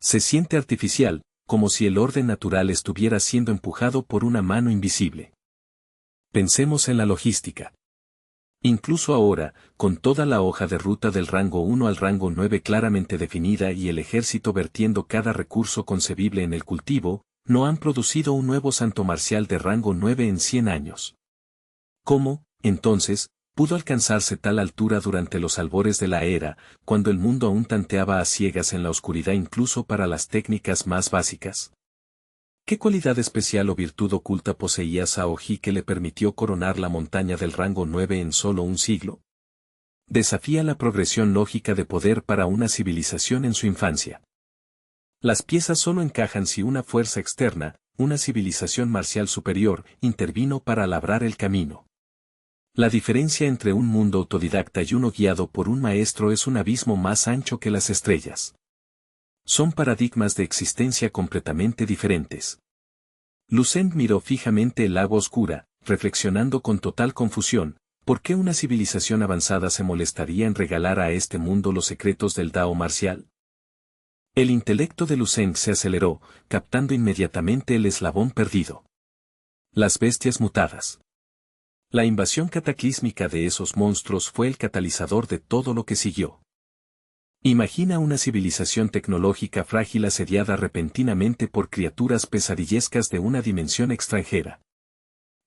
Se siente artificial, como si el orden natural estuviera siendo empujado por una mano invisible. Pensemos en la logística. Incluso ahora, con toda la hoja de ruta del rango 1 al rango 9 claramente definida y el ejército vertiendo cada recurso concebible en el cultivo, no han producido un nuevo santo marcial de rango 9 en 100 años. ¿Cómo, entonces, pudo alcanzarse tal altura durante los albores de la era, cuando el mundo aún tanteaba a ciegas en la oscuridad incluso para las técnicas más básicas? ¿Qué cualidad especial o virtud oculta poseía Zhao Ji que le permitió coronar la montaña del rango 9 en solo un siglo? Desafía la progresión lógica de poder para una civilización en su infancia. Las piezas solo encajan si una fuerza externa, una civilización marcial superior, intervino para labrar el camino. La diferencia entre un mundo autodidacta y uno guiado por un maestro es un abismo más ancho que las estrellas. Son paradigmas de existencia completamente diferentes. Lu Zeng miró fijamente el agua oscura, reflexionando con total confusión, ¿por qué una civilización avanzada se molestaría en regalar a este mundo los secretos del Dao marcial? El intelecto de Lu Zeng se aceleró, captando inmediatamente el eslabón perdido. Las bestias mutadas. La invasión cataclísmica de esos monstruos fue el catalizador de todo lo que siguió. Imagina una civilización tecnológica frágil asediada repentinamente por criaturas pesadillescas de una dimensión extranjera.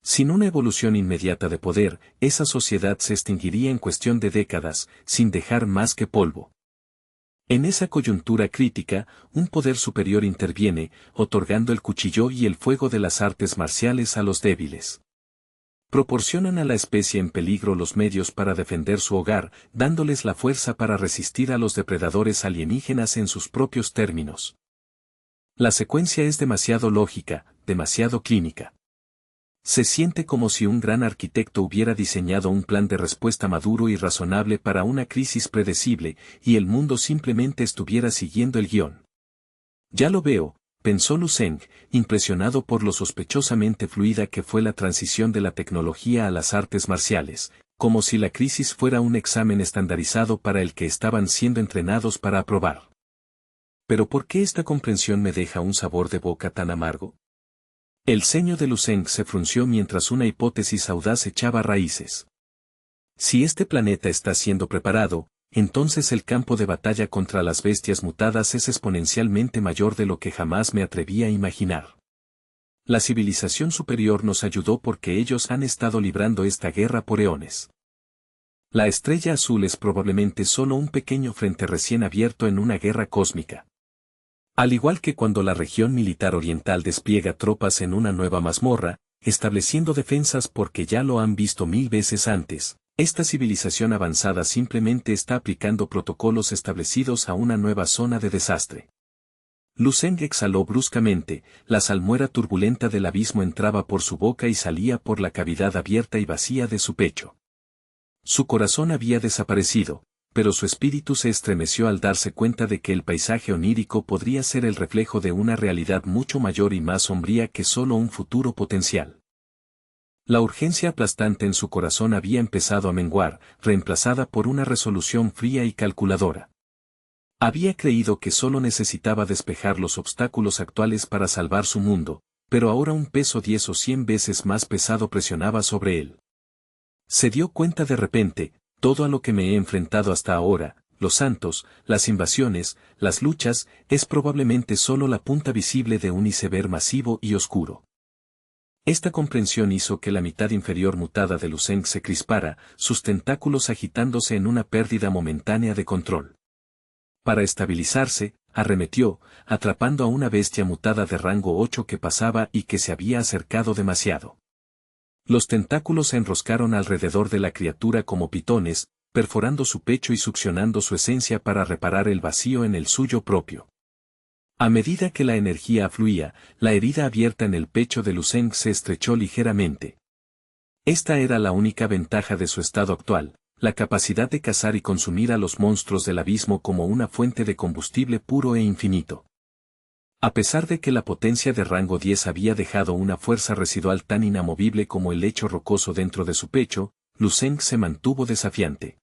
Sin una evolución inmediata de poder, esa sociedad se extinguiría en cuestión de décadas, sin dejar más que polvo. En esa coyuntura crítica, un poder superior interviene, otorgando el cuchillo y el fuego de las artes marciales a los débiles. Proporcionan a la especie en peligro los medios para defender su hogar, dándoles la fuerza para resistir a los depredadores alienígenas en sus propios términos. La secuencia es demasiado lógica, demasiado clínica. Se siente como si un gran arquitecto hubiera diseñado un plan de respuesta maduro y razonable para una crisis predecible, y el mundo simplemente estuviera siguiendo el guión. Ya lo veo, pensó Lu Zeng, impresionado por lo sospechosamente fluida que fue la transición de la tecnología a las artes marciales, como si la crisis fuera un examen estandarizado para el que estaban siendo entrenados para aprobar. ¿Pero por qué esta comprensión me deja un sabor de boca tan amargo? El ceño de Lu Zeng se frunció mientras una hipótesis audaz echaba raíces. Si este planeta está siendo preparado, entonces el campo de batalla contra las bestias mutadas es exponencialmente mayor de lo que jamás me atreví a imaginar. La civilización superior nos ayudó porque ellos han estado librando esta guerra por eones. La estrella azul es probablemente solo un pequeño frente recién abierto en una guerra cósmica. Al igual que cuando la región militar oriental despliega tropas en una nueva mazmorra, estableciendo defensas porque ya lo han visto 1000 veces antes, esta civilización avanzada simplemente está aplicando protocolos establecidos a una nueva zona de desastre. Lu Zeng exhaló bruscamente, la salmuera turbulenta del abismo entraba por su boca y salía por la cavidad abierta y vacía de su pecho. Su corazón había desaparecido, pero su espíritu se estremeció al darse cuenta de que el paisaje onírico podría ser el reflejo de una realidad mucho mayor y más sombría que solo un futuro potencial. La urgencia aplastante en su corazón había empezado a menguar, reemplazada por una resolución fría y calculadora. Había creído que solo necesitaba despejar los obstáculos actuales para salvar su mundo, pero ahora un peso 10 o 100 veces más pesado presionaba sobre él. Se dio cuenta de repente, todo a lo que me he enfrentado hasta ahora, los santos, las invasiones, las luchas, es probablemente solo la punta visible de un iceberg masivo y oscuro. Esta comprensión hizo que la mitad inferior mutada de Lu Zeng se crispara, sus tentáculos agitándose en una pérdida momentánea de control. Para estabilizarse, arremetió, atrapando a una bestia mutada de rango 8 que pasaba y que se había acercado demasiado. Los tentáculos se enroscaron alrededor de la criatura como pitones, perforando su pecho y succionando su esencia para reparar el vacío en el suyo propio. A medida que la energía afluía, la herida abierta en el pecho de Lu Zeng se estrechó ligeramente. Esta era la única ventaja de su estado actual, la capacidad de cazar y consumir a los monstruos del abismo como una fuente de combustible puro e infinito. A pesar de que la potencia de rango 10 había dejado una fuerza residual tan inamovible como el lecho rocoso dentro de su pecho, Lu Zeng se mantuvo desafiante.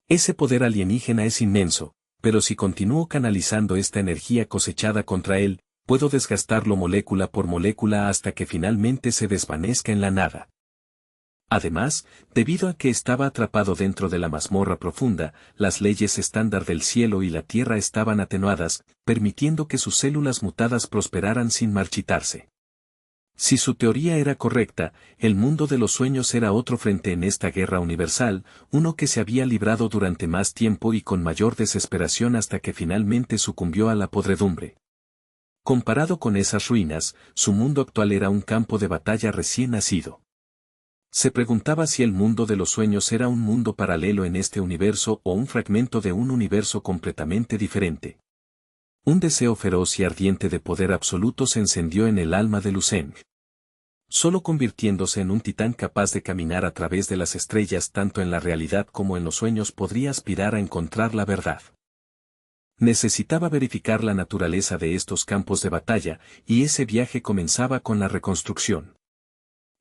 Ese poder alienígena es inmenso, pero si continúo canalizando esta energía cosechada contra él, puedo desgastarlo molécula por molécula hasta que finalmente se desvanezca en la nada. Además, debido a que estaba atrapado dentro de la mazmorra profunda, las leyes estándar del cielo y la tierra estaban atenuadas, permitiendo que sus células mutadas prosperaran sin marchitarse. Si su teoría era correcta, el mundo de los sueños era otro frente en esta guerra universal, uno que se había librado durante más tiempo y con mayor desesperación hasta que finalmente sucumbió a la podredumbre. Comparado con esas ruinas, su mundo actual era un campo de batalla recién nacido. Se preguntaba si el mundo de los sueños era un mundo paralelo en este universo o un fragmento de un universo completamente diferente. Un deseo feroz y ardiente de poder absoluto se encendió en el alma de Lu Zeng. Solo convirtiéndose en un titán capaz de caminar a través de las estrellas tanto en la realidad como en los sueños podría aspirar a encontrar la verdad. Necesitaba verificar la naturaleza de estos campos de batalla, y ese viaje comenzaba con la reconstrucción.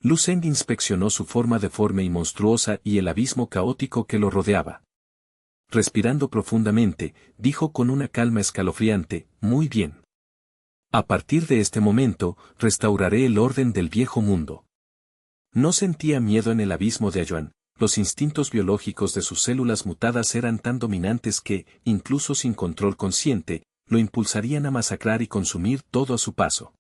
Lu Zeng inspeccionó su forma deforme y monstruosa y el abismo caótico que lo rodeaba. Respirando profundamente, dijo con una calma escalofriante, «Muy bien. A partir de este momento, restauraré el orden del viejo mundo». No sentía miedo en el abismo de Ayuan, los instintos biológicos de sus células mutadas eran tan dominantes que, incluso sin control consciente, lo impulsarían a masacrar y consumir todo a su paso.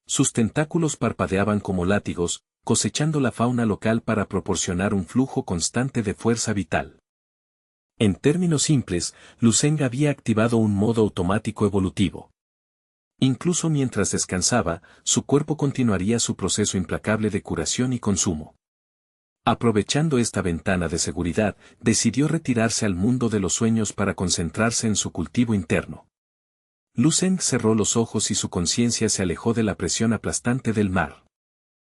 Sus tentáculos parpadeaban como látigos, cosechando la fauna local para proporcionar un flujo constante de fuerza vital. En términos simples, Lu Zeng había activado un modo automático evolutivo. Incluso mientras descansaba, su cuerpo continuaría su proceso implacable de curación y consumo. Aprovechando esta ventana de seguridad, decidió retirarse al mundo de los sueños para concentrarse en su cultivo interno. Lu Zeng cerró los ojos y su conciencia se alejó de la presión aplastante del mar.